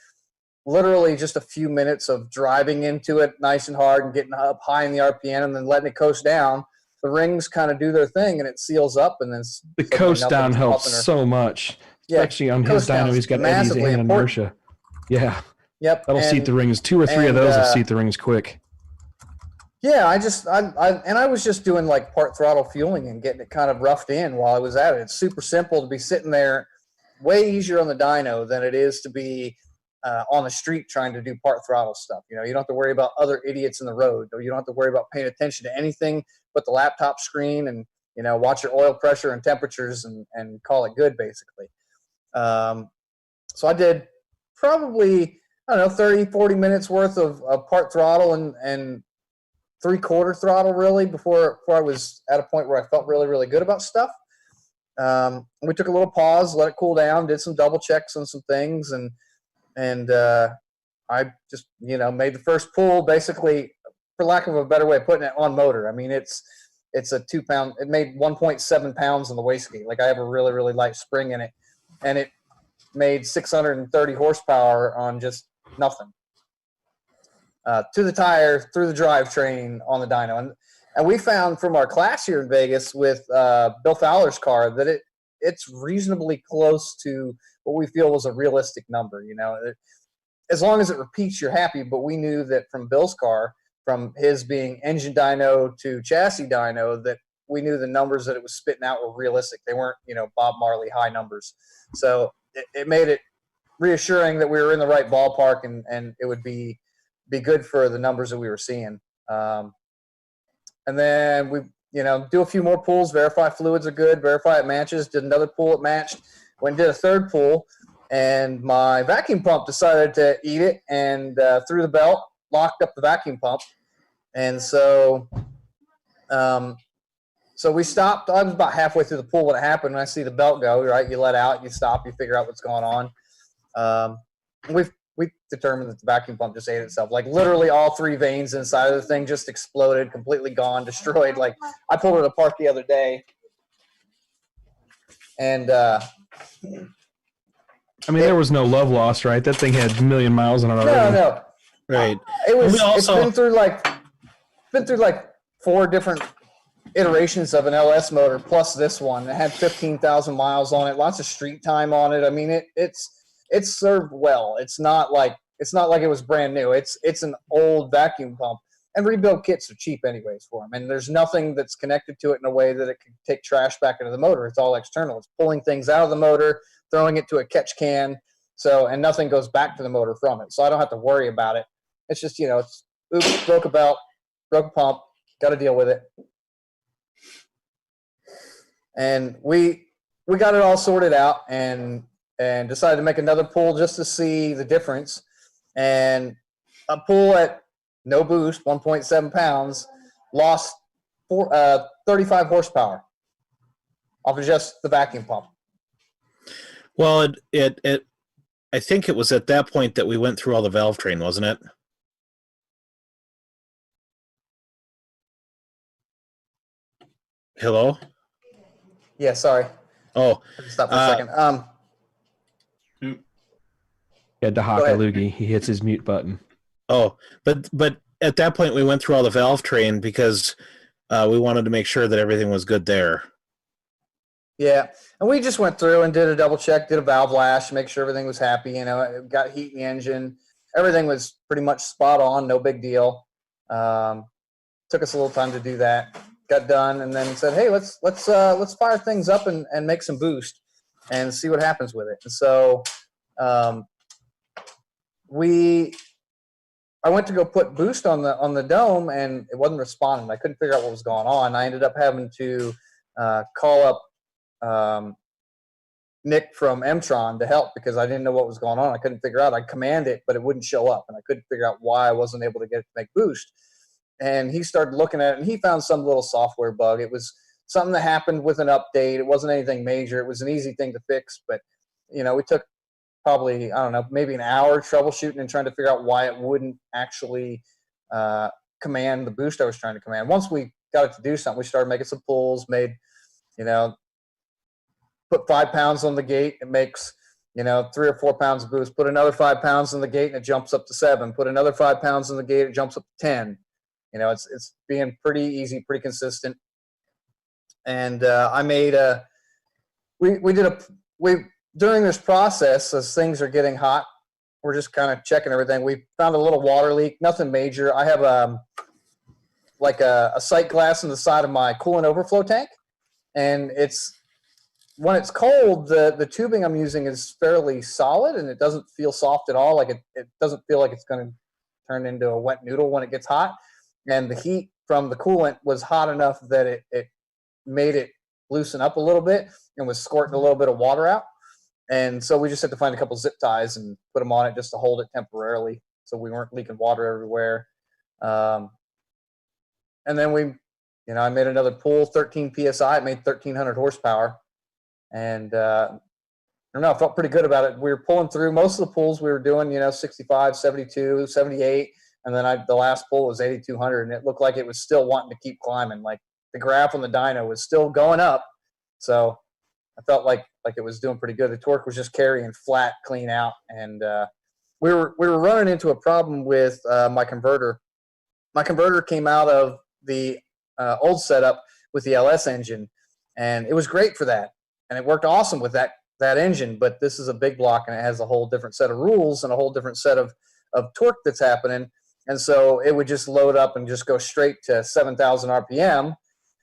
literally just a few minutes of driving into it nice and hard and getting up high in the RPM and then letting it coast down, the rings kind of do their thing and it seals up. And then the coast down helps so much, especially on his dyno. He's got eddies and inertia. Yeah. Yep. That'll seat the rings. 2 or 3 of those will seat the rings quick. Yeah, I was just doing like part throttle fueling and getting it kind of roughed in while I was at it. It's super simple to be sitting there, way easier on the dyno than it is to be on the street trying to do part throttle stuff. You know, you don't have to worry about other idiots in the road, or you don't have to worry about paying attention to anything but the laptop screen and, you know, watch your oil pressure and temperatures and call it good, basically. So I did probably, I don't know, 30, 40 minutes worth of part throttle and 3/4 throttle really before I was at a point where I felt really, really good about stuff. We took a little pause, let it cool down, did some double checks on some things, and I just, you know, made the first pull basically, for lack of a better way of putting it, on motor. I mean, it's a 2 pound, it made 1.7 pounds on the wastegate. Like I have a really, really light spring in it, and it made 630 horsepower on just nothing. To the tire, through the drivetrain on the dyno. And we found from our class here in Vegas with Bill Fowler's car that it's reasonably close to what we feel was a realistic number. You know, as long as it repeats, you're happy. But we knew that from Bill's car, from his being engine dyno to chassis dyno, that we knew the numbers that it was spitting out were realistic. They weren't, you know, Bob Marley high numbers. So it made it reassuring that we were in the right ballpark and it would be good for the numbers that we were seeing. And then we, you know, do a few more pulls, verify fluids are good, verify it matches, did another pull, it matched. Went and did a third pull, and my vacuum pump decided to eat it and threw the belt, locked up the vacuum pump. And so we stopped. I was about halfway through the pull when it happened, and I see the belt go, right? You let out, you stop, you figure out what's going on. We determined that the vacuum pump just ate itself. Like literally all 3 vanes inside of the thing just exploded, completely gone, destroyed. Like I pulled it apart the other day. And I mean, there was no love lost, right? That thing had a million miles on it already. No. Right. It's been through like 4 different iterations of an LS motor plus this one. It had 15,000 miles on it, lots of street time on it. I mean, it's served well. It's not like it was brand new. It's an old vacuum pump, and rebuild kits are cheap anyways for them. And there's nothing that's connected to it in a way that it can take trash back into the motor. It's all external. It's pulling things out of the motor, throwing it to a catch can. So, and nothing goes back to the motor from it. So I don't have to worry about it. It's just, you know, oops, broke a belt, broke a pump, got to deal with it. And we got it all sorted out and decided to make another pull just to see the difference. And a pull at no boost, 1.7 pounds, lost 35 horsepower off of just the vacuum pump. Well, I think it was at that point that we went through all the valve train, wasn't it? Hello? Yeah, sorry. Oh. Stop for a second. Yeah, Dahaka Loogie. He hits his mute button. Oh, but at that point we went through all the valve train because we wanted to make sure that everything was good there. Yeah, and we just went through and did a double check, did a valve lash, make sure everything was happy. You know, it got heat in the engine. Everything was pretty much spot on, no big deal. Took us a little time to do that. Got done, and then said, "Hey, let's fire things up and make some boost and see what happens with it." And so, I went to go put boost on the dome, and it wasn't responding. I couldn't figure out what was going on. I ended up having to call up Nick from Emtron to help because I didn't know what was going on. I couldn't figure out. I command it, but it wouldn't show up, and I couldn't figure out why I wasn't able to get it to make boost. And he started looking at it, and he found some little software bug. It was something that happened with an update. It wasn't anything major. It was an easy thing to fix, but we took probably, I don't know, maybe an hour troubleshooting and trying to figure out why it wouldn't actually command the boost I was trying to command. Once we got it to do something, we started making some pulls, put 5 pounds on the gate, it makes 3 or 4 pounds of boost. Put another 5 pounds on the gate and it jumps up to 7. Put another 5 pounds on the gate, it jumps up to 10. It's being pretty easy, pretty consistent. And I made during this process, as things are getting hot, we're just kind of checking everything. We found a little water leak, nothing major. I have a sight glass in the side of my coolant overflow tank, and when it's cold, the tubing I'm using is fairly solid, and it doesn't feel soft at all. Like it doesn't feel like it's going to turn into a wet noodle when it gets hot. And the heat from the coolant was hot enough that it made it loosen up a little bit and was squirting a little bit of water out. And so we just had to find a couple zip ties and put them on it just to hold it temporarily so we weren't leaking water everywhere. And then I made another pull, 13 PSI. It made 1,300 horsepower. And I don't know, I felt pretty good about it. We were pulling through most of the pulls we were doing, 65, 72, 78. And then the last pull was 8,200, and it looked like it was still wanting to keep climbing. Like the graph on the dyno was still going up. So I felt like it was doing pretty good. The torque was just carrying flat, clean out. And we were running into a problem with my converter. My converter came out of the old setup with the LS engine, and it was great for that. And it worked awesome with that engine, but this is a big block, and it has a whole different set of rules and a whole different set of torque that's happening. And so it would just load up and just go straight to 7,000 RPM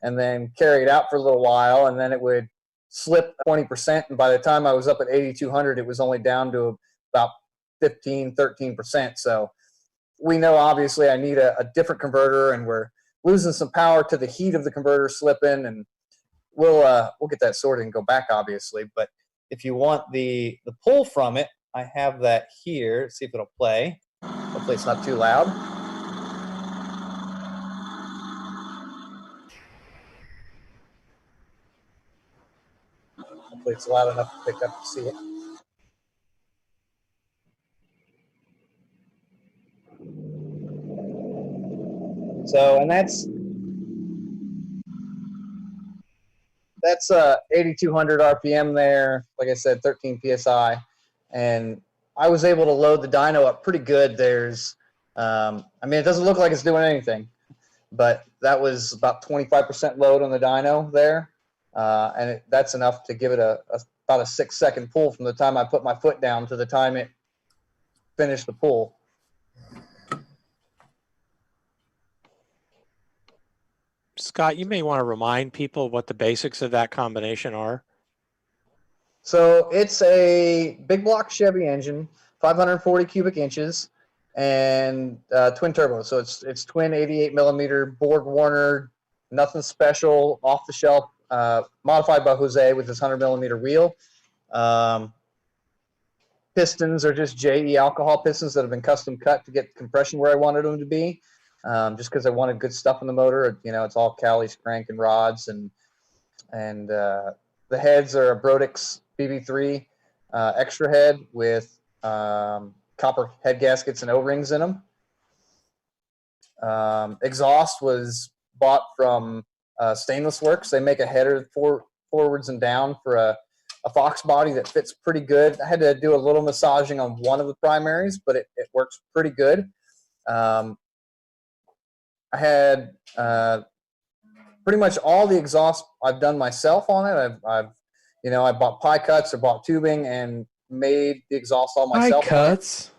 and then carry it out for a little while, and then it would slip 20%. And by the time I was up at 8,200, it was only down to about 15, 13%. So we know obviously I need a different converter, and we're losing some power to the heat of the converter slipping, and we'll get that sorted and go back obviously. But if you want the pull from it, I have that here. Let's see if it'll play. Hopefully it's not too loud. Hopefully it's loud enough to pick up to see it. So, and that's 8,200 RPM there. Like I said, 13 PSI. And I was able to load the dyno up pretty good. There's, it doesn't look like it's doing anything, but that was about 25% load on the dyno there. And that's enough to give it about a 6-second pull from the time I put my foot down to the time it finished the pull. Scott, you may want to remind people what the basics of that combination are. So it's a big block Chevy engine, 540 cubic inches, and twin turbo. So it's twin 88 millimeter Borg Warner, nothing special, off the shelf, modified by Jose with his 100 millimeter wheel. Pistons are just JE alcohol pistons that have been custom cut to get compression where I wanted them to be. Just because I wanted good stuff in the motor. It's all Cali's crank and rods, and the heads are a Brodix BB3 extra head with copper head gaskets and O-rings in them. Exhaust was bought from Stainless Works. They make a header forwards and down for a Fox body that fits pretty good. I had to do a little massaging on one of the primaries, but it works pretty good. I had pretty much all the exhaust I've done myself on it. I bought pie cuts or bought tubing and made the exhaust all myself. Pie cuts?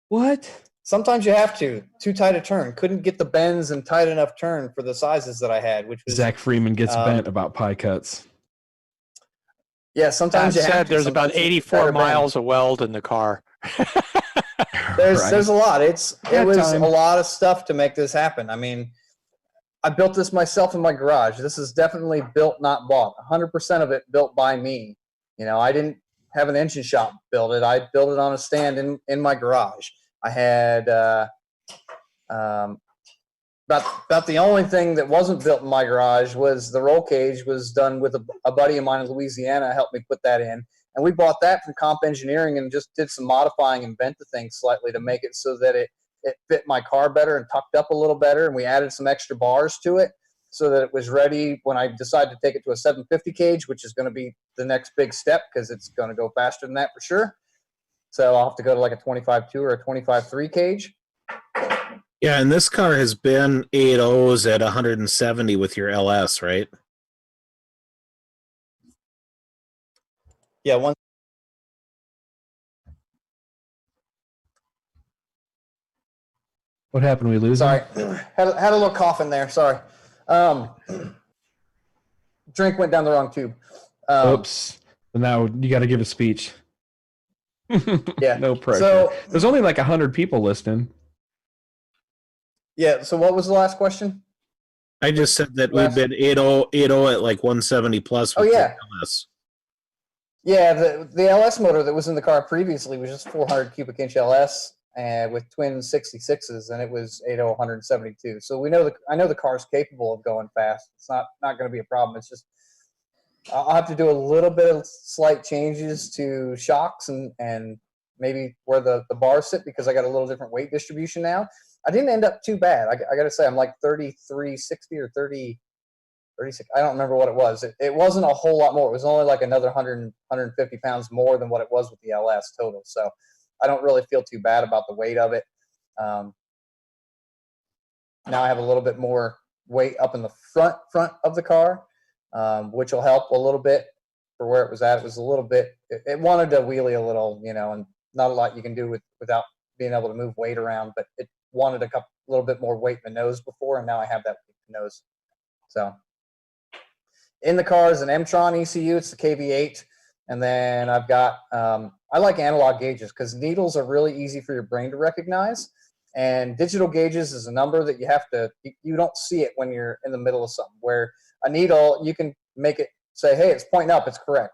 What? Sometimes you have to. Too tight a turn. Couldn't get the bends and tight enough turn for the sizes that I had, which was Zach Freeman gets bent about pie cuts. Yeah, sometimes you have to. There's about 84 miles of weld in the car. There's a lot. It was time. a lot of stuff to make this happen. I mean, I built this myself in my garage. This is definitely built, not bought. 100% of it built by me. You know, I didn't have an engine shop build it. I built it on a stand in my garage. I had about the only thing that wasn't built in my garage was the roll cage. Was done with a buddy of mine in Louisiana. Helped me put that in. And we bought that from Comp Engineering and just did some modifying and bent the thing slightly to make it so that it fit my car better and tucked up a little better. And we added some extra bars to it so that it was ready when I decided to take it to a 750 cage, which is going to be the next big step because it's going to go faster than that for sure. So I'll have to go to like a 25.2 or a 25.3 cage. Yeah, and this car has been 8.0s at 170 with your LS, right? Yeah, one. What happened? We lose him? Sorry, had a little cough in there. Sorry. Drink went down the wrong tube. Oops. But now you got to give a speech. Yeah. No pressure. So there's only like 100 people listening. yeah. So what was the last question? I just said that we've been 8.0 at like 170 plus. Oh With yeah. the LS. Yeah. The LS motor that was in the car previously was just 400 cubic inch LS. With twin 66s, and it was 8.0 172. So I know the car's capable of going fast. It's not going to be a problem. It's just I'll have to do a little bit of slight changes to shocks and maybe where the bars sit because I got a little different weight distribution now. I didn't end up too bad. I got to say I'm like 3360 or 36. I don't remember what it was. It wasn't a whole lot more. It was only like another 150 pounds more than what it was with the LS total. So I don't really feel too bad about the weight of it. Now I have a little bit more weight up in the front of the car, which will help a little bit for where it was at. It was a little bit, it wanted to wheelie a little, you know, and not a lot you can do without being able to move weight around, but it wanted a little bit more weight in the nose before, and now I have that weight in the nose. So in the car is an Emtron ECU. It's the KV8. And then I've got, I like analog gauges because needles are really easy for your brain to recognize. And digital gauges is a number that you don't see it when you're in the middle of something. Where a needle, you can make it say, hey, it's pointing up, it's correct.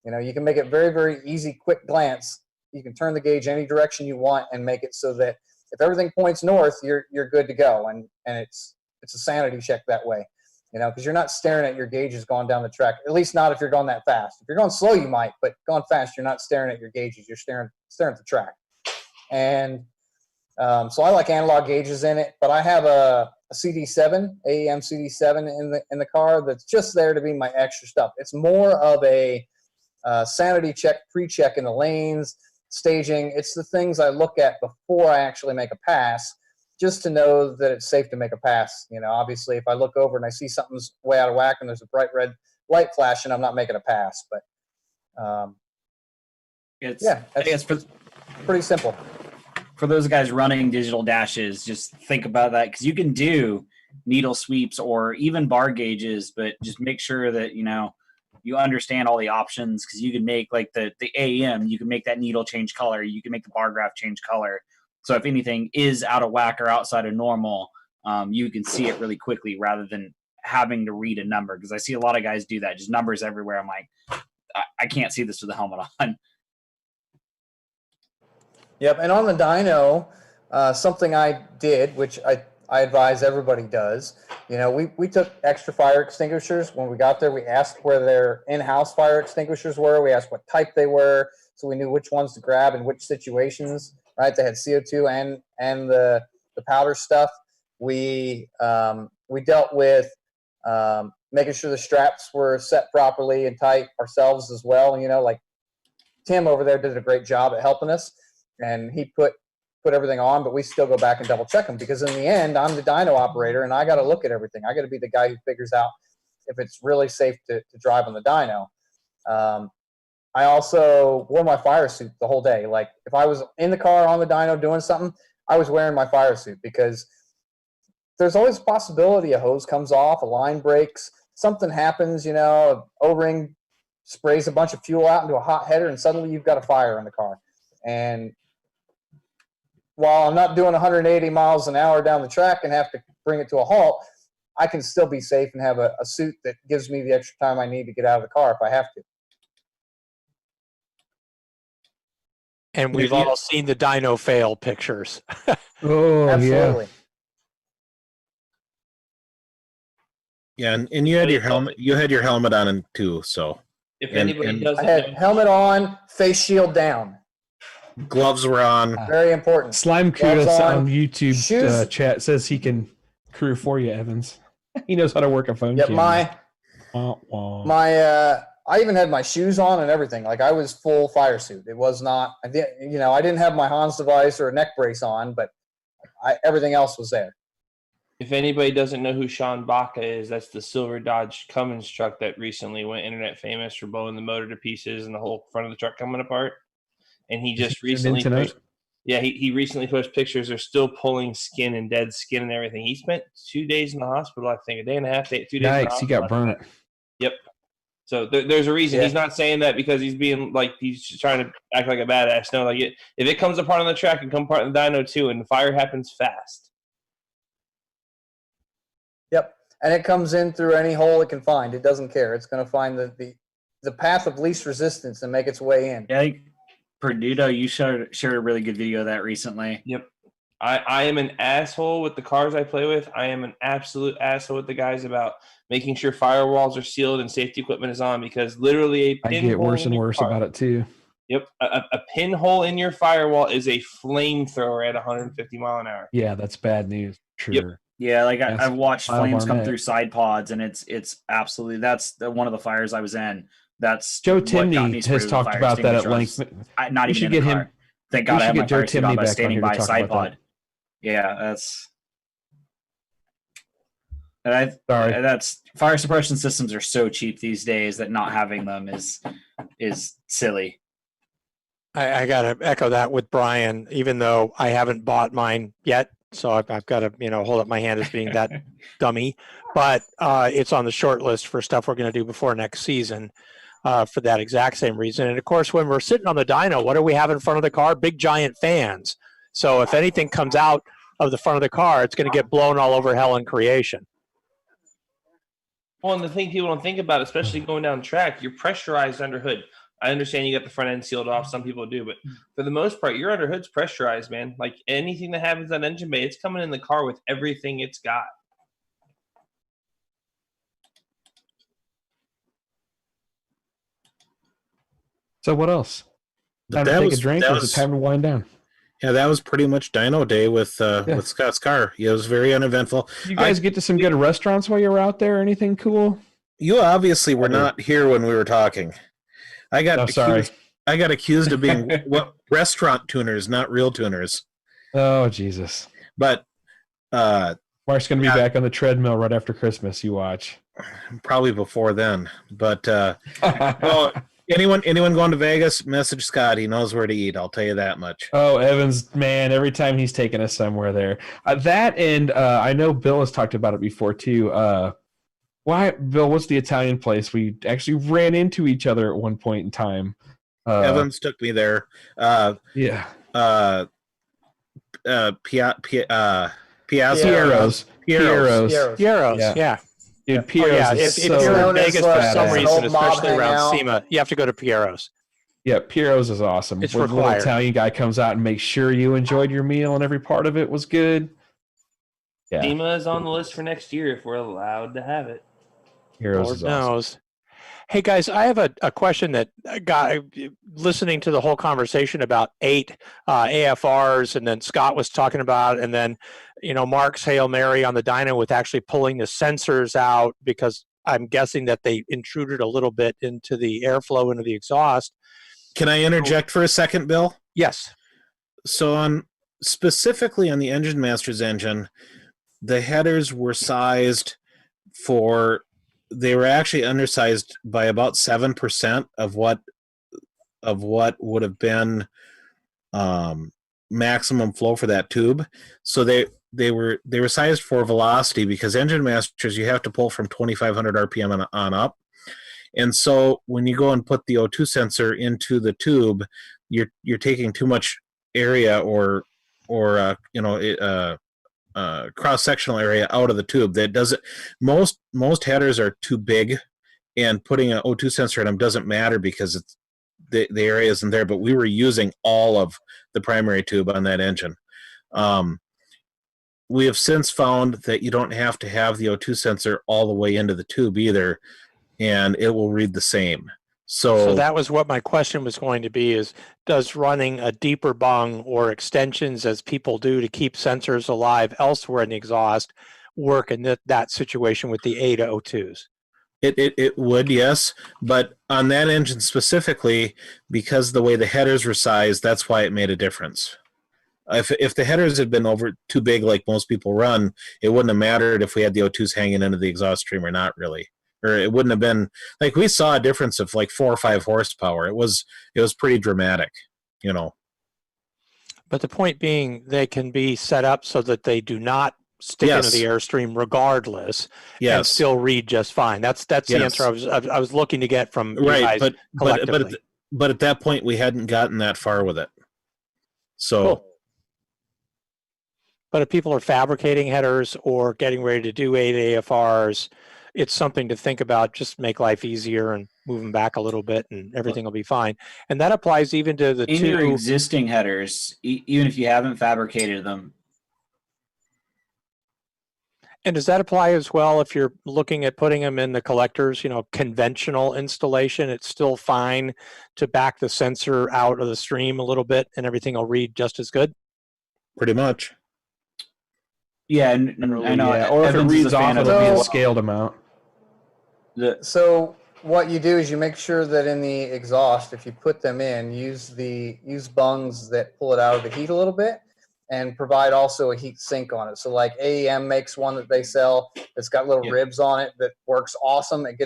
You know, you can make it very, very easy, quick glance. You can turn the gauge any direction you want and make it so that if everything points north, you're good to go. And it's a sanity check that way. You know, because you're not staring at your gauges going down the track, at least not if you're going that fast. If you're going slow, you might, but going fast, you're not staring at your gauges. You're staring at the track. And so I like analog gauges in it, but I have a CD7, AEM CD7 in the car that's just there to be my extra stuff. It's more of a sanity check, pre-check in the lanes, staging. It's the things I look at before I actually make a pass, just to know that it's safe to make a pass. You know, obviously, if I look over and I see something's way out of whack and there's a bright red light flashing, I'm not making a pass. But it's pretty simple. For those guys running digital dashes, just think about that because you can do needle sweeps or even bar gauges, but just make sure that you understand all the options because you can make like the AEM, you can make that needle change color, you can make the bar graph change color. So if anything is out of whack or outside of normal, you can see it really quickly rather than having to read a number. Because I see a lot of guys do that, just numbers everywhere. I'm like, I can't see this with the helmet on. Yep, and on the dyno, something I did, which I advise everybody does, we took extra fire extinguishers. When we got there, we asked where their in-house fire extinguishers were. We asked what type they were, so we knew which ones to grab in which situations. Right, they had CO2 and the powder stuff. We dealt with making sure the straps were set properly and tight ourselves as well. Like Tim over there did a great job at helping us, and he put everything on. But we still go back and double check them because in the end, I'm the dyno operator, and I got to look at everything. I got to be the guy who figures out if it's really safe to drive on the dyno. I also wore my fire suit the whole day. Like if I was in the car on the dyno doing something, I was wearing my fire suit because there's always a possibility a hose comes off, a line breaks, something happens, a O-ring sprays a bunch of fuel out into a hot header and suddenly you've got a fire in the car. And while I'm not doing 180 miles an hour down the track and have to bring it to a halt, I can still be safe and have a suit that gives me the extra time I need to get out of the car if I have to. And we've all seen the dyno fail pictures. Oh, Absolutely. Yeah, and you had your helmet. You had your helmet on too. So If anybody doesn't I had know, helmet on, face shield down. gloves were on. Very important. Slime Gloves Kudos on, on YouTube shoes. chat says he can crew for you, Evans. He knows how to work a phone Yep, camera. I even had my shoes on and everything. Like I was full fire suit. It was not, I didn't have my Hans device or a neck brace on, but everything else was there. if anybody doesn't know who Sean Baca is, that's the silver Dodge Cummins truck that recently went internet famous for blowing the motor to pieces and the whole front of the truck coming apart. And he just recently he recently posted pictures. They're still pulling skin and dead skin and everything. He spent 2 days in the hospital, I think, a day and a half, 2 days. In the Yikes, he got burnt. Yep. So there's a reason. Yeah. He's not saying that because he's being like, he's just trying to act like a badass. No, like if it comes apart on the track, it comes apart in the dyno too, and the fire happens fast. Yep. And it comes in through any hole it can find. It doesn't care. It's going to find the path of least resistance and make its way in. Yeah, Perduto, you shared a really good video of that recently. Yep. I am an asshole with the cars I play with. I am an absolute asshole with the guys about making sure firewalls are sealed and safety equipment is on, because literally a I get worse and worse about it too. Yep. A pinhole in your firewall is a flamethrower at 150 mile an hour. Yeah, that's bad news. Sure. Yep. Yeah, like That's I've watched Kyle flames come Barnett. through side pods, and it's absolutely one of the fires I was in. That's Joe what got Timney me sprayed has with talked fire about that at extinguisher. length. Not We even should in get the him- car. Thank we God I should have my get Joe fire suit Timney on, back but on standing here to by a talk side about that. pod. Yeah, that's fire suppression systems are so cheap these days that not having them is silly. I got to echo that with Brian, even though I haven't bought mine yet. So I've got to, hold up my hand as being that dummy. But it's on the short list for stuff we're going to do before next season for that exact same reason. And of course, when we're sitting on the dyno, what do we have in front of the car? Big giant fans. So if anything comes out of the front of the car, it's going to get blown all over hell in creation. Well, and the thing people don't think about, especially going down track, you're pressurized under hood. I understand you got the front end sealed off. Some people do, but for the most part, your under hood's pressurized, man. Like anything that happens on engine bay, it's coming in the car with everything it's got. So what else? But Time to that take was- a drink, that or is was- it time to wind down? Yeah, that was pretty much dyno day with Scott's car. It was very uneventful. You guys get to some good restaurants while you were out there? Anything cool? You obviously were not here when we were talking. I got accused of being restaurant tuners, not real tuners. Oh, Jesus. But Mark's going to be back on the treadmill right after Christmas. You watch. probably before then. But well, anyone going to Vegas, message Scott. He knows where to eat. I'll tell you that much. Oh, Evans, man, every time he's taking us somewhere there. That and I know Bill has talked about it before too. Bill, what's the Italian place? We actually ran into each other at one point in time. Evans took me there. Yeah. Piero's. Yeah. Dude, Piero's Yeah, is if so you're in known as, Vegas for some an reason, old mob especially around hangout. SEMA, you have to go to Piero's. Yeah, Piero's is awesome. It's Where the little required. Italian guy comes out and makes sure you enjoyed your meal and every part of it was good. Yeah, SEMA is on the list for next year if we're allowed to have it. Piero's Lord is awesome. knows. Hey guys, I have a question that got listening to the whole conversation about 8 AFRs, and then Scott was talking about, and then Mark's Hail Mary on the dyno with actually pulling the sensors out, because I'm guessing that they intruded a little bit into the airflow into the exhaust. Can I interject for a second, Bill? Yes. So specifically on the Engine Masters engine, the headers were sized they were actually undersized by about 7% of what would have been maximum flow for that tube. So they were sized for velocity, because Engine Masters, you have to pull from 2,500 RPM on up. And so when you go and put the O2 sensor into the tube, you're taking too much area or cross sectional area out of the tube. That doesn't. Most headers are too big, and putting an O2 sensor in them doesn't matter because it's the area isn't there. But we were using all of the primary tube on that engine. We have since found that you don't have to have the O2 sensor all the way into the tube either, and it will read the same. So that was what my question was going to be, is does running a deeper bung or extensions, as people do to keep sensors alive elsewhere in the exhaust, work in that situation with the A to O2s? It would, yes, but on that engine specifically, because the way the headers were sized, that's why it made a difference. If the headers had been too big like most people run, it wouldn't have mattered if we had the O2s hanging into the exhaust stream or not, really. Or it wouldn't have been, like, we saw a difference of like 4 or 5 horsepower. It was pretty dramatic, you know. But the point being, they can be set up so that they do not stick into the airstream regardless, and still read just fine. That's the answer I was looking to get from you guys collectively. But at that point, we hadn't gotten that far with it. So. Cool. But if people are fabricating headers or getting ready to do 8 AFRs, it's something to think about. Just make life easier and move them back a little bit, and everything will be fine. And that applies even to the your existing headers, even if you haven't fabricated them. And does that apply as well if you're looking at putting them in the collectors, conventional installation? It's still fine to back the sensor out of the stream a little bit and everything will read just as good? Pretty much. Yeah, and I know. Yeah. Or if it reads off, it'll be a scaled amount. So what you do is you make sure that in the exhaust, if you put them in, use bungs that pull it out of the heat a little bit, and provide also a heat sink on it. So like AEM makes one that they sell that's got little ribs on it that works awesome. It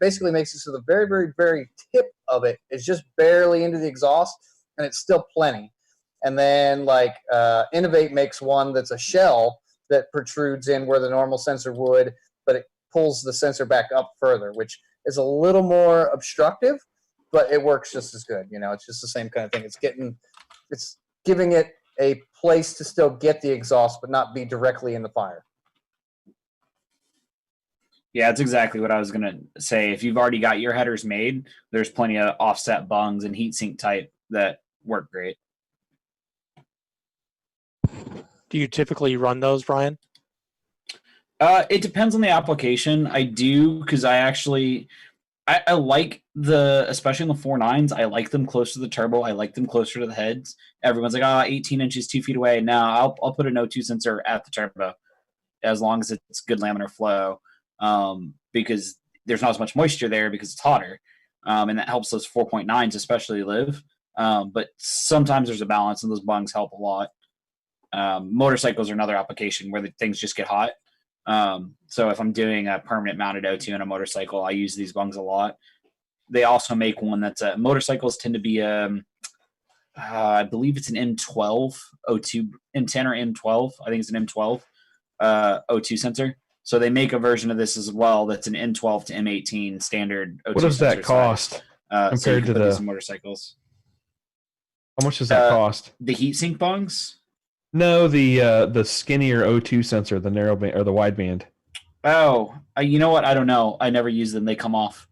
basically makes it so the very, very, very tip of it is just barely into the exhaust, and it's still plenty. And then like Innovate makes one that's a shell that protrudes in where the normal sensor would, but it pulls the sensor back up further, which is a little more obstructive, but it works just as good. It's just the same kind of thing. It's giving it a place to still get the exhaust, but not be directly in the fire. Yeah, that's exactly what I was going to say. If you've already got your headers made, there's plenty of offset bungs and heatsink type that work great. Do you typically run those, Brian? It depends on the application. I do, because I like especially in the 4.9s, I like them close to the turbo. I like them closer to the heads. Everyone's like, 18 inches, 2 feet away. Now I'll put an O2 sensor at the turbo as long as it's good laminar flow, because there's not as much moisture there because it's hotter, and that helps those 4.9s especially live. But sometimes there's a balance, and those bungs help a lot. Motorcycles are another application where things just get hot. So if I'm doing a permanent mounted O2 in a motorcycle, I use these bungs a lot. They also make one that's motorcycles tend to be I believe it's an M12 O2, M10 or M12. I think it's an M12 O2 sensor. So they make a version of this as well that's an M12 to M18 standard O2 What does that cost compared to the motorcycles? How much does that cost? The heatsink bungs? No, the skinnier O2 sensor, the narrow band or the wide band. Oh, you know what? I don't know. I never use them. They come off.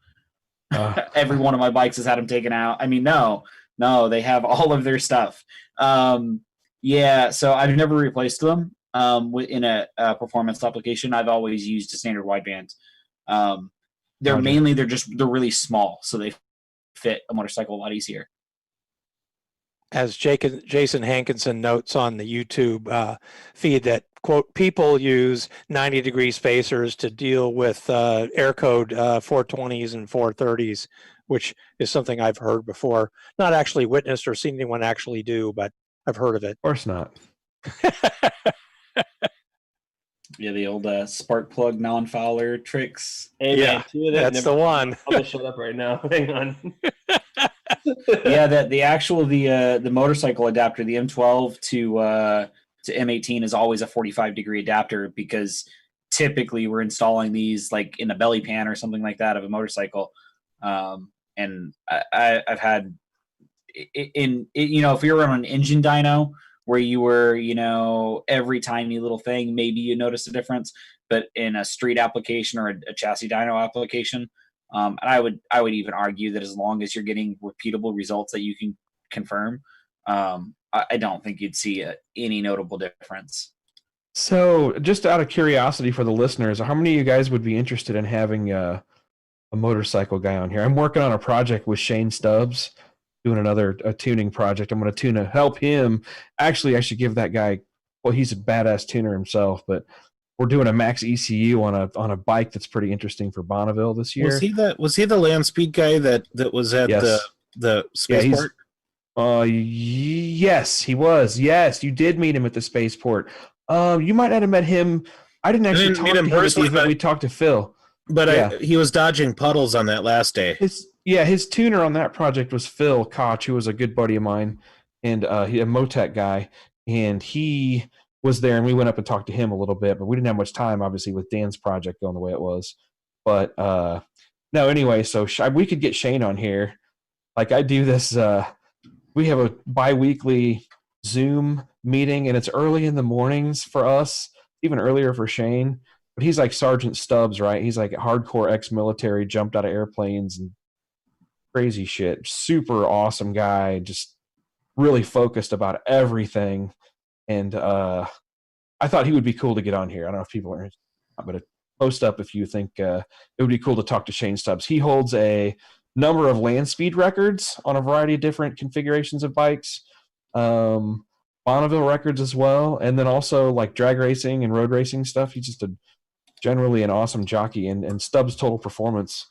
Every one of my bikes has had them taken out. I mean, no, they have all of their stuff. Yeah, so I've never replaced them in a performance application. I've always used a standard wideband. They're really small, so they fit a motorcycle a lot easier. As Jason Hankinson notes on the YouTube feed that, quote, people use 90-degree spacers to deal with air code 420s and 430s, which is something I've heard before. Not actually witnessed or seen anyone actually do, but I've heard of it. Of course not. Yeah, the old spark plug non-fouler tricks. Hey, yeah, man, that's the one. I'll just shut up right now. Hang on. Yeah, the motorcycle adapter, the M12 to M18 is always a 45-degree adapter, because typically we're installing these like in a belly pan or something like that of a motorcycle. And I've had if you're on an engine dyno where you were, every tiny little thing, maybe you noticed a difference, but in a street application or a chassis dyno application, and I would even argue that as long as you're getting repeatable results that you can confirm, I don't think you'd see any notable difference. So, just out of curiosity for the listeners, how many of you guys would be interested in having a motorcycle guy on here? I'm working on a project with Shane Stubbs, doing a tuning project. I'm going to help him. Actually, I should give that guy. Well, he's a badass tuner himself, but we're doing a max ECU on a bike that's pretty interesting for Bonneville this year. Was he the land speed guy that was at the spaceport? Yes, he was. Yes, you did meet him at the spaceport. You might not have met him. I didn't actually talk to him personally, but we talked to Phil. But he was dodging puddles on that last day. His tuner on that project was Phil Koch, who was a good buddy of mine, and he a Motec guy, and he was there, and we went up and talked to him a little bit, but we didn't have much time, obviously, with Dan's project going the way it was. But no, anyway, so we could get Shane on here. Like I do this, we have a bi-weekly Zoom meeting, and it's early in the mornings for us, even earlier for Shane. But he's like Sergeant Stubbs, right? He's like a hardcore ex-military, jumped out of airplanes and crazy shit. Super awesome guy, just really focused about everything. And I thought he would be cool to get on here. I don't know if people are, I'm going to post up if you think it would be cool to talk to Shane Stubbs. He holds a number of land speed records on a variety of different configurations of bikes. Bonneville records as well, and then also like drag racing and road racing stuff. He's just generally an awesome jockey, and Stubbs Total Performance,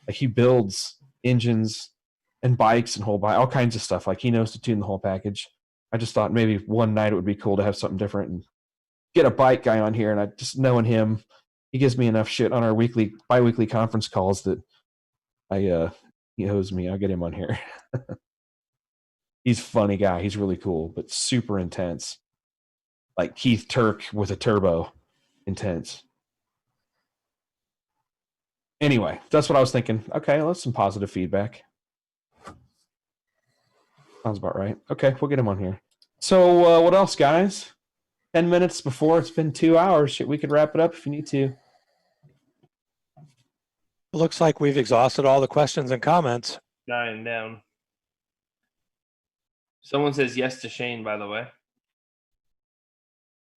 like he builds engines and bikes and all kinds of stuff. Like he knows to tune the whole package. I just thought maybe one night it would be cool to have something different and get a bike guy on here. And I just knowing him, he gives me enough shit on our bi-weekly conference calls that he owes me. I'll get him on here. He's a funny guy. He's really cool, but super intense. Like Keith Turk with a turbo. Intense. Anyway, that's what I was thinking. Okay, that's some positive feedback. Sounds about right. Okay, we'll get him on here. So what else, guys? 10 minutes before it's been 2 hours. Shit, we could wrap it up if you need to. Looks like we've exhausted all the questions and comments. Dying down. Someone says yes to Shane, by the way.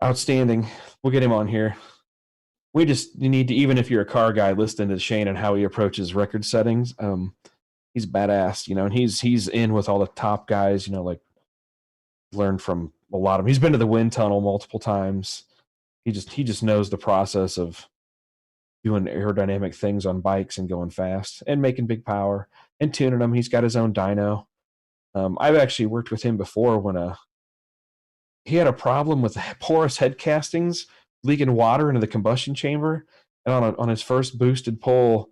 Outstanding. We'll get him on here. You need to, even if you're a car guy, listen to Shane and how he approaches record settings. He's badass, and he's in with all the top guys, like learned from a lot of them. He's been to the wind tunnel multiple times. He just knows the process of doing aerodynamic things on bikes and going fast and making big power and tuning them. He's got his own dyno. I've actually worked with him before when he had a problem with porous head castings leaking water into the combustion chamber, and on his first boosted pull,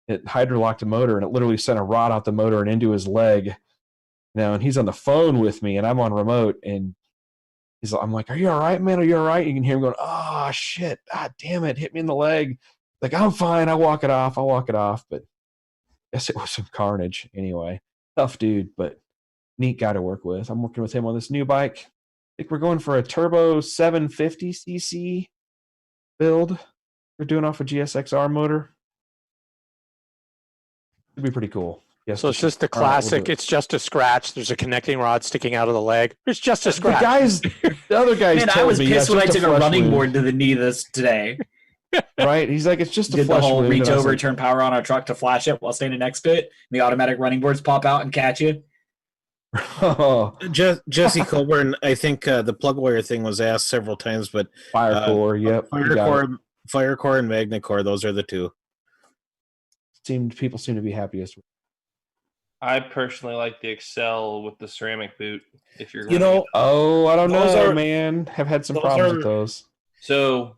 it hydrolocked the motor, and it literally sent a rod out the motor and into his leg. Now, and he's on the phone with me, and I'm on remote, and I'm like, "Are you all right, man? Are you all right?" You can hear him going, "Oh shit! Ah, damn it! Hit me in the leg." Like, I'm fine. I'll walk it off. But I guess it was some carnage anyway. Tough dude, but neat guy to work with. I'm working with him on this new bike. I think we're going for a turbo 750cc build. We're doing off a GSXR motor. It'd be pretty cool. Yes. So it's just the classic. It's just a scratch. There's a connecting rod sticking out of the leg. It's just a scratch. The other guys. Man, I was pissed when I took a running board to the knee this today. Right? He's like, it's just a did flush the whole wound. reach over, turn power on our truck to flash it while standing next to it. And the automatic running boards pop out and catch you. Oh. Jesse Colburn, I think the plug wire thing was asked several times, but fire core, yep. Fire core and magnet core, those are the two. People seem to be happiest with. I personally like the Excel with the ceramic boot. If you're, I don't know, man. Have had some problems with those. So,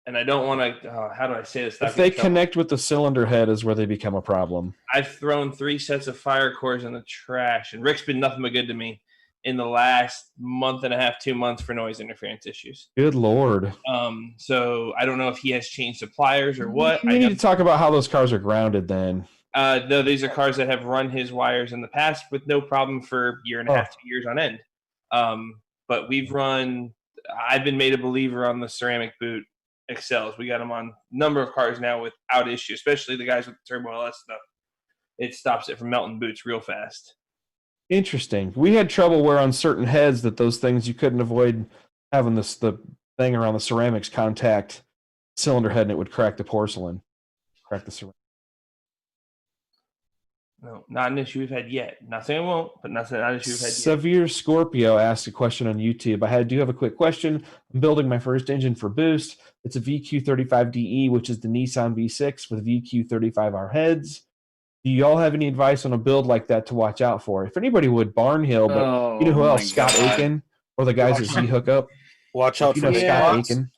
and I don't want to. How do I say this? If they connect with the cylinder head, is where they become a problem. I've thrown 3 sets of fire cores in the trash, and Rick's been nothing but good to me in the last month and a half, 2 months for noise interference issues. Good Lord. So I don't know if he has changed suppliers or what. We need to talk about how those cars are grounded then. No, these are cars that have run his wires in the past with no problem for a year and a half, 2 years on end. but I've been made a believer on the ceramic boot excels. We got them on a number of cars now without issue, especially the guys with the Turbo LS stuff. It stops it from melting boots real fast. Interesting. We had trouble where on certain heads that those things you couldn't avoid having the thing around the ceramics contact cylinder head and it would crack the porcelain, crack the ceramic. No, not an issue we've had yet. Not saying it won't, but not an issue we've had yet. Severe Scorpio asked a question on YouTube. I do have a quick question. I'm building my first engine for boost. It's a VQ35DE, which is the Nissan V6 with VQ35R heads. Do y'all have any advice on a build like that to watch out for? If anybody would, Barnhill, but you know who else? Scott Aiken, or the guys at Z Hookup. Watch out for Scott Aiken.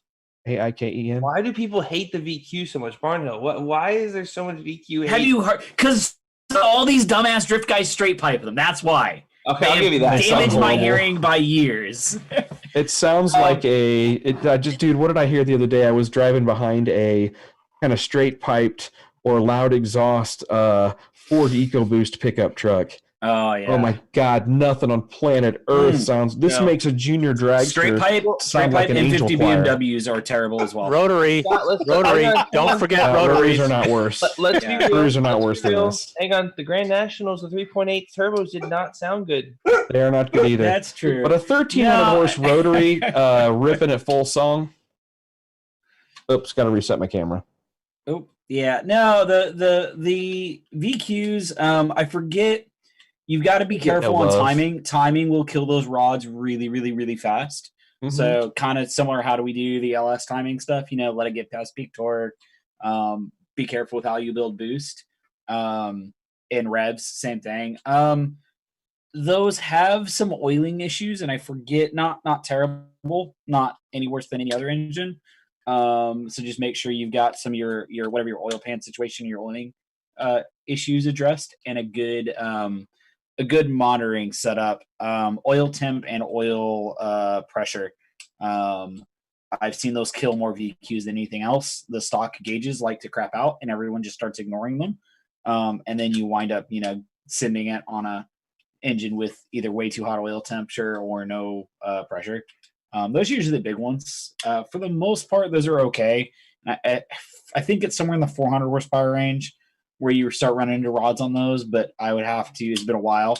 AIKEN. Why do people hate the VQ so much, Barnhill? Why is there so much VQ hate? Have you heard? Because all these dumbass drift guys straight pipe them. That's why. Okay, I'll give you that. Damaged my hearing by years. It sounds like dude, what did I hear the other day? I was driving behind a kind of straight piped or loud exhaust Ford EcoBoost pickup truck. Oh yeah. Oh my God! Nothing on planet Earth sounds. This makes a junior dragster straight pipe like an angel M50 choir. BMWs are terrible as well. Rotary. Don't forget rotaries rotaries. are not worse. Let's be real. Rotaries are not worse than this. Hang on, the Grand Nationals, the 3.8 turbos did not sound good. They are not good either. That's true. But a 1300 horse rotary ripping at full song. Oops, got to reset my camera. Oh yeah, no, the VQs. I forget. You've got to be careful on timing. Timing will kill those rods really, really, really fast. Mm-hmm. So kind of similar. How do we do the LS timing stuff? Let it get past peak torque. Be careful with how you build boost. In revs, same thing. Those have some oiling issues, and I forget, not terrible, not any worse than any other engine. So just make sure you've got some of your whatever your oil pan situation, your oiling issues addressed, and a good monitoring setup, oil temp and oil pressure. I've seen those kill more VQs than anything else. The stock gauges like to crap out, and everyone just starts ignoring them. And then you wind up, sending it on a engine with either way too hot oil temperature or no pressure. Those are usually the big ones. For the most part, those are okay. I think it's somewhere in the 400 horsepower range where you start running into rods on those, but I would have to, it's been a while.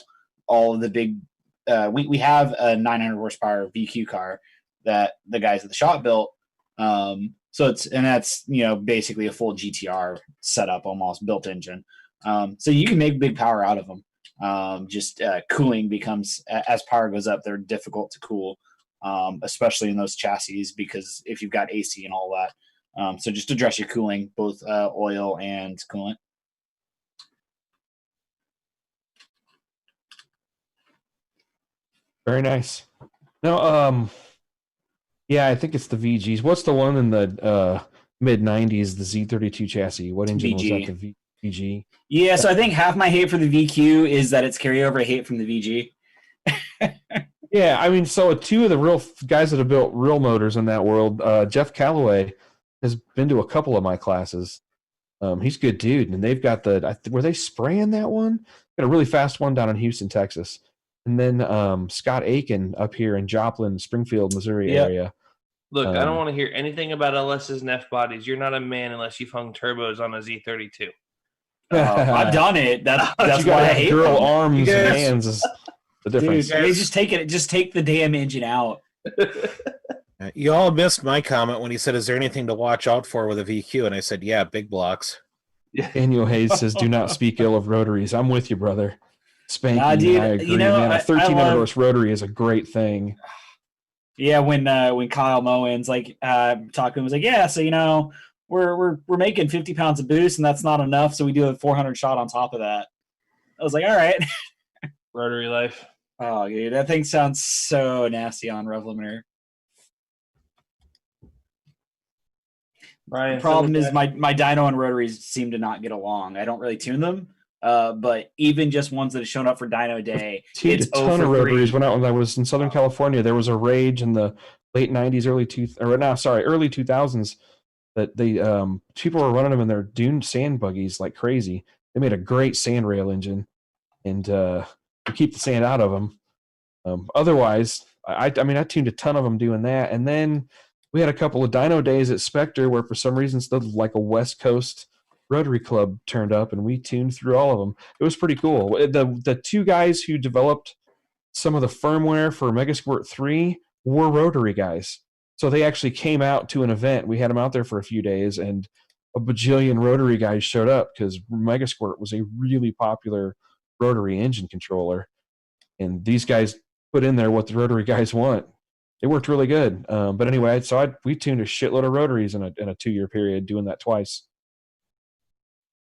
All of the big, we have a 900 horsepower VQ car that the guys at the shop built. That's basically a full GTR setup, almost built engine. So you can make big power out of them. Cooling becomes, as power goes up, they're difficult to cool, especially in those chassis, because if you've got AC and all that. So just address your cooling, both oil and coolant. Very nice. No, yeah, I think it's the VGs. What's the one in the mid 90s, the Z32 chassis? What engine was that? The VG? Yeah, so I think half my hate for the VQ is that it's carryover hate from the VG. Yeah, I mean, so two of the real guys that have built real motors in that world, Jeff Calloway has been to a couple of my classes. He's a good dude, and they've got were they spraying that one? Got a really fast one down in Houston, Texas. And then Scott Aiken up here in Joplin, Springfield, Missouri area. Look, I don't want to hear anything about LS's and F bodies. You're not a man unless you've hung turbos on a Z32. I've done it. That's you why I have hate girl them. arms and hands is the difference. Dude, just take the damn engine out. You all missed my comment when he said, "Is there anything to watch out for with a VQ?" And I said, "Yeah, big blocks." Daniel Hayes says, "Do not speak ill of rotaries." I'm with you, brother. Spanky, dude, I agree, man. A 1300 horse rotary is a great thing. Yeah, when Kyle Mowens talked to him, was like, yeah, so we're making 50 pounds of boost, and that's not enough, so we do a 400 shot on top of that. I was like, all right. Rotary life. Oh, dude, that thing sounds so nasty on rev limiter. Brian, the problem is my dyno and rotaries seem to not get along. I don't really tune them. But even just ones that have shown up for Dino Day, it's a ton of rotaries. When I was in Southern California, there was a rage in the late 90s, early 2000s that people were running them in their dune sand buggies like crazy. They made a great sand rail engine, and keep the sand out of them. Otherwise, I mean, I tuned a ton of them doing that. And then we had a couple of dyno days at Spectre where for some reason, like a West Coast Rotary Club turned up and we tuned through all of them. It was pretty cool. The two guys who developed some of the firmware for Megasquirt 3 were Rotary guys. So they actually came out to an event. We had them out there for a few days, and a bajillion Rotary guys showed up because Megasquirt was a really popular Rotary engine controller. And these guys put in there what the Rotary guys want. It worked really good. But anyway, we tuned a shitload of Rotaries in a 2-year period, doing that twice.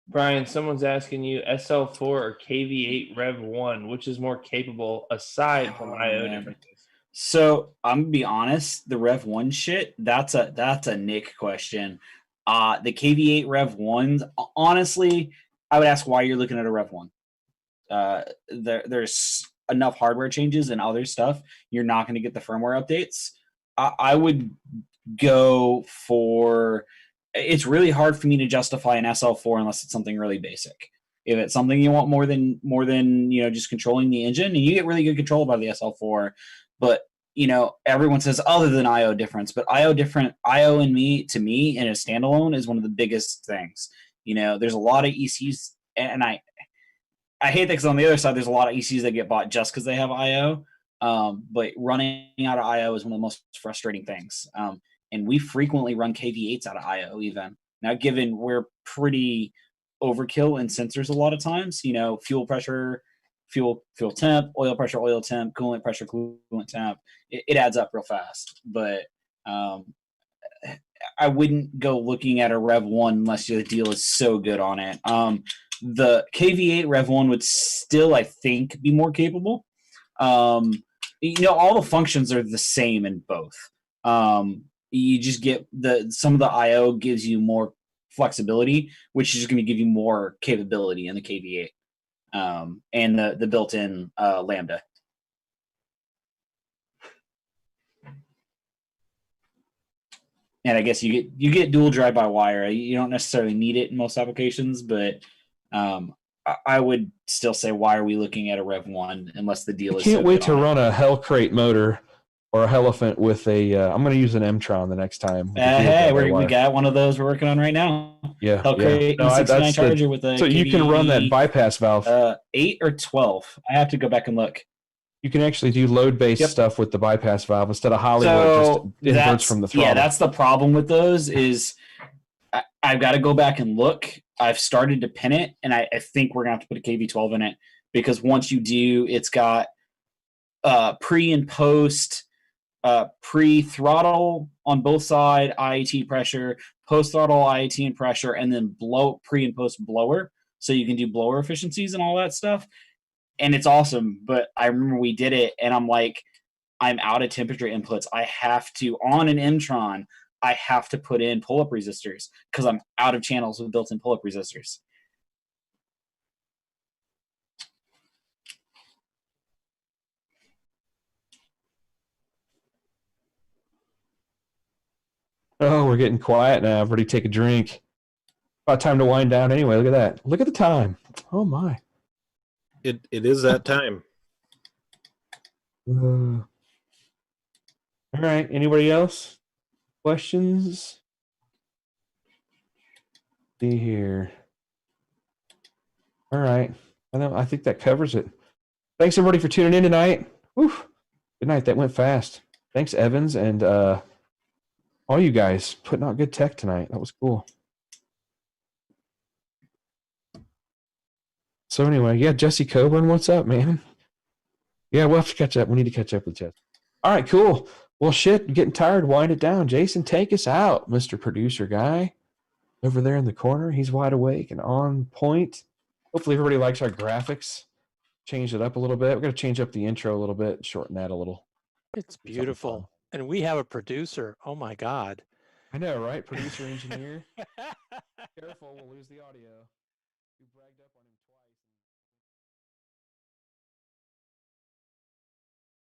Brian, someone's asking you SL4 or KV8 Rev 1, which is more capable aside from IO differences? So I'm gonna be honest, the Rev 1 shit, that's a Nick question. The KV8 Rev 1s, honestly, I would ask why you're looking at a Rev 1. There's enough hardware changes and other stuff. You're not going to get the firmware updates. I would go for. It's really hard for me to justify an SL4 unless it's something really basic. If it's something you want more than just controlling the engine, and you get really good control by the SL4, but everyone says other than IO difference, but IO to me in a standalone is one of the biggest things. There's a lot of ECUs, and I hate that because on the other side there's a lot of ECUs that get bought just because they have IO. But running out of IO is one of the most frustrating things. And we frequently run KV8s out of IO even. Now, given we're pretty overkill in sensors a lot of times, fuel pressure, fuel temp, oil pressure, oil temp, coolant pressure, coolant temp, it adds up real fast. But I wouldn't go looking at a Rev 1 unless the deal is so good on it. The KV8 Rev 1 would still, I think, be more capable. All the functions are the same in both. You just get some of the IO gives you more flexibility, which is just going to give you more capability in the KV8 and the built-in Lambda. And I guess you get dual drive-by-wire. You don't necessarily need it in most applications, but I would still say, why are we looking at a Rev 1 unless the deal is? Can't wait to run a Hell Crate motor or a Helephant with a. I'm going to use an Emtron the next time. Hey, we got one of those we're working on right now. Yeah, Hell Crate 69 charger with a. So you can run that bypass valve. 8 or 12. I have to go back and look. You can actually do load-based stuff with the bypass valve instead of Hollywood just inverts from the throttle. Yeah, that's the problem with those is I've got to go back and look. I've started to pin it, and I think we're going to have to put a KV12 in it because once you do, it's got pre and post, pre-throttle on both side IAT pressure, post-throttle IAT and pressure, and then pre and post blower, so you can do blower efficiencies and all that stuff. And it's awesome, but I remember we did it, and I'm like, I'm out of temperature inputs. I have to, on an Emtron, I have to put in pull-up resistors because I'm out of channels with built-in pull-up resistors. Oh, we're getting quiet now. Everybody take a drink. About time to wind down anyway. Look at that. Look at the time. Oh, my. It is that time. All right. Anybody else? Questions? See here. All right. I think that covers it. Thanks everybody for tuning in tonight. Whew. Good night. That went fast. Thanks, Evans, and all you guys putting out good tech tonight. That was cool. So anyway, yeah, Jesse Coburn, what's up, man? Yeah, we'll have to catch up. We need to catch up with Jesse. All right, cool. Well, shit, getting tired. Wind it down. Jason, take us out, Mr. Producer Guy. Over there in the corner. He's wide awake and on point. Hopefully everybody likes our graphics. Change it up a little bit. We're going to change up the intro a little bit, shorten that a little. It's beautiful. And we have a producer. Oh, my God. I know, right? Producer, engineer. Careful, we'll lose the audio. You bragged up on him twice.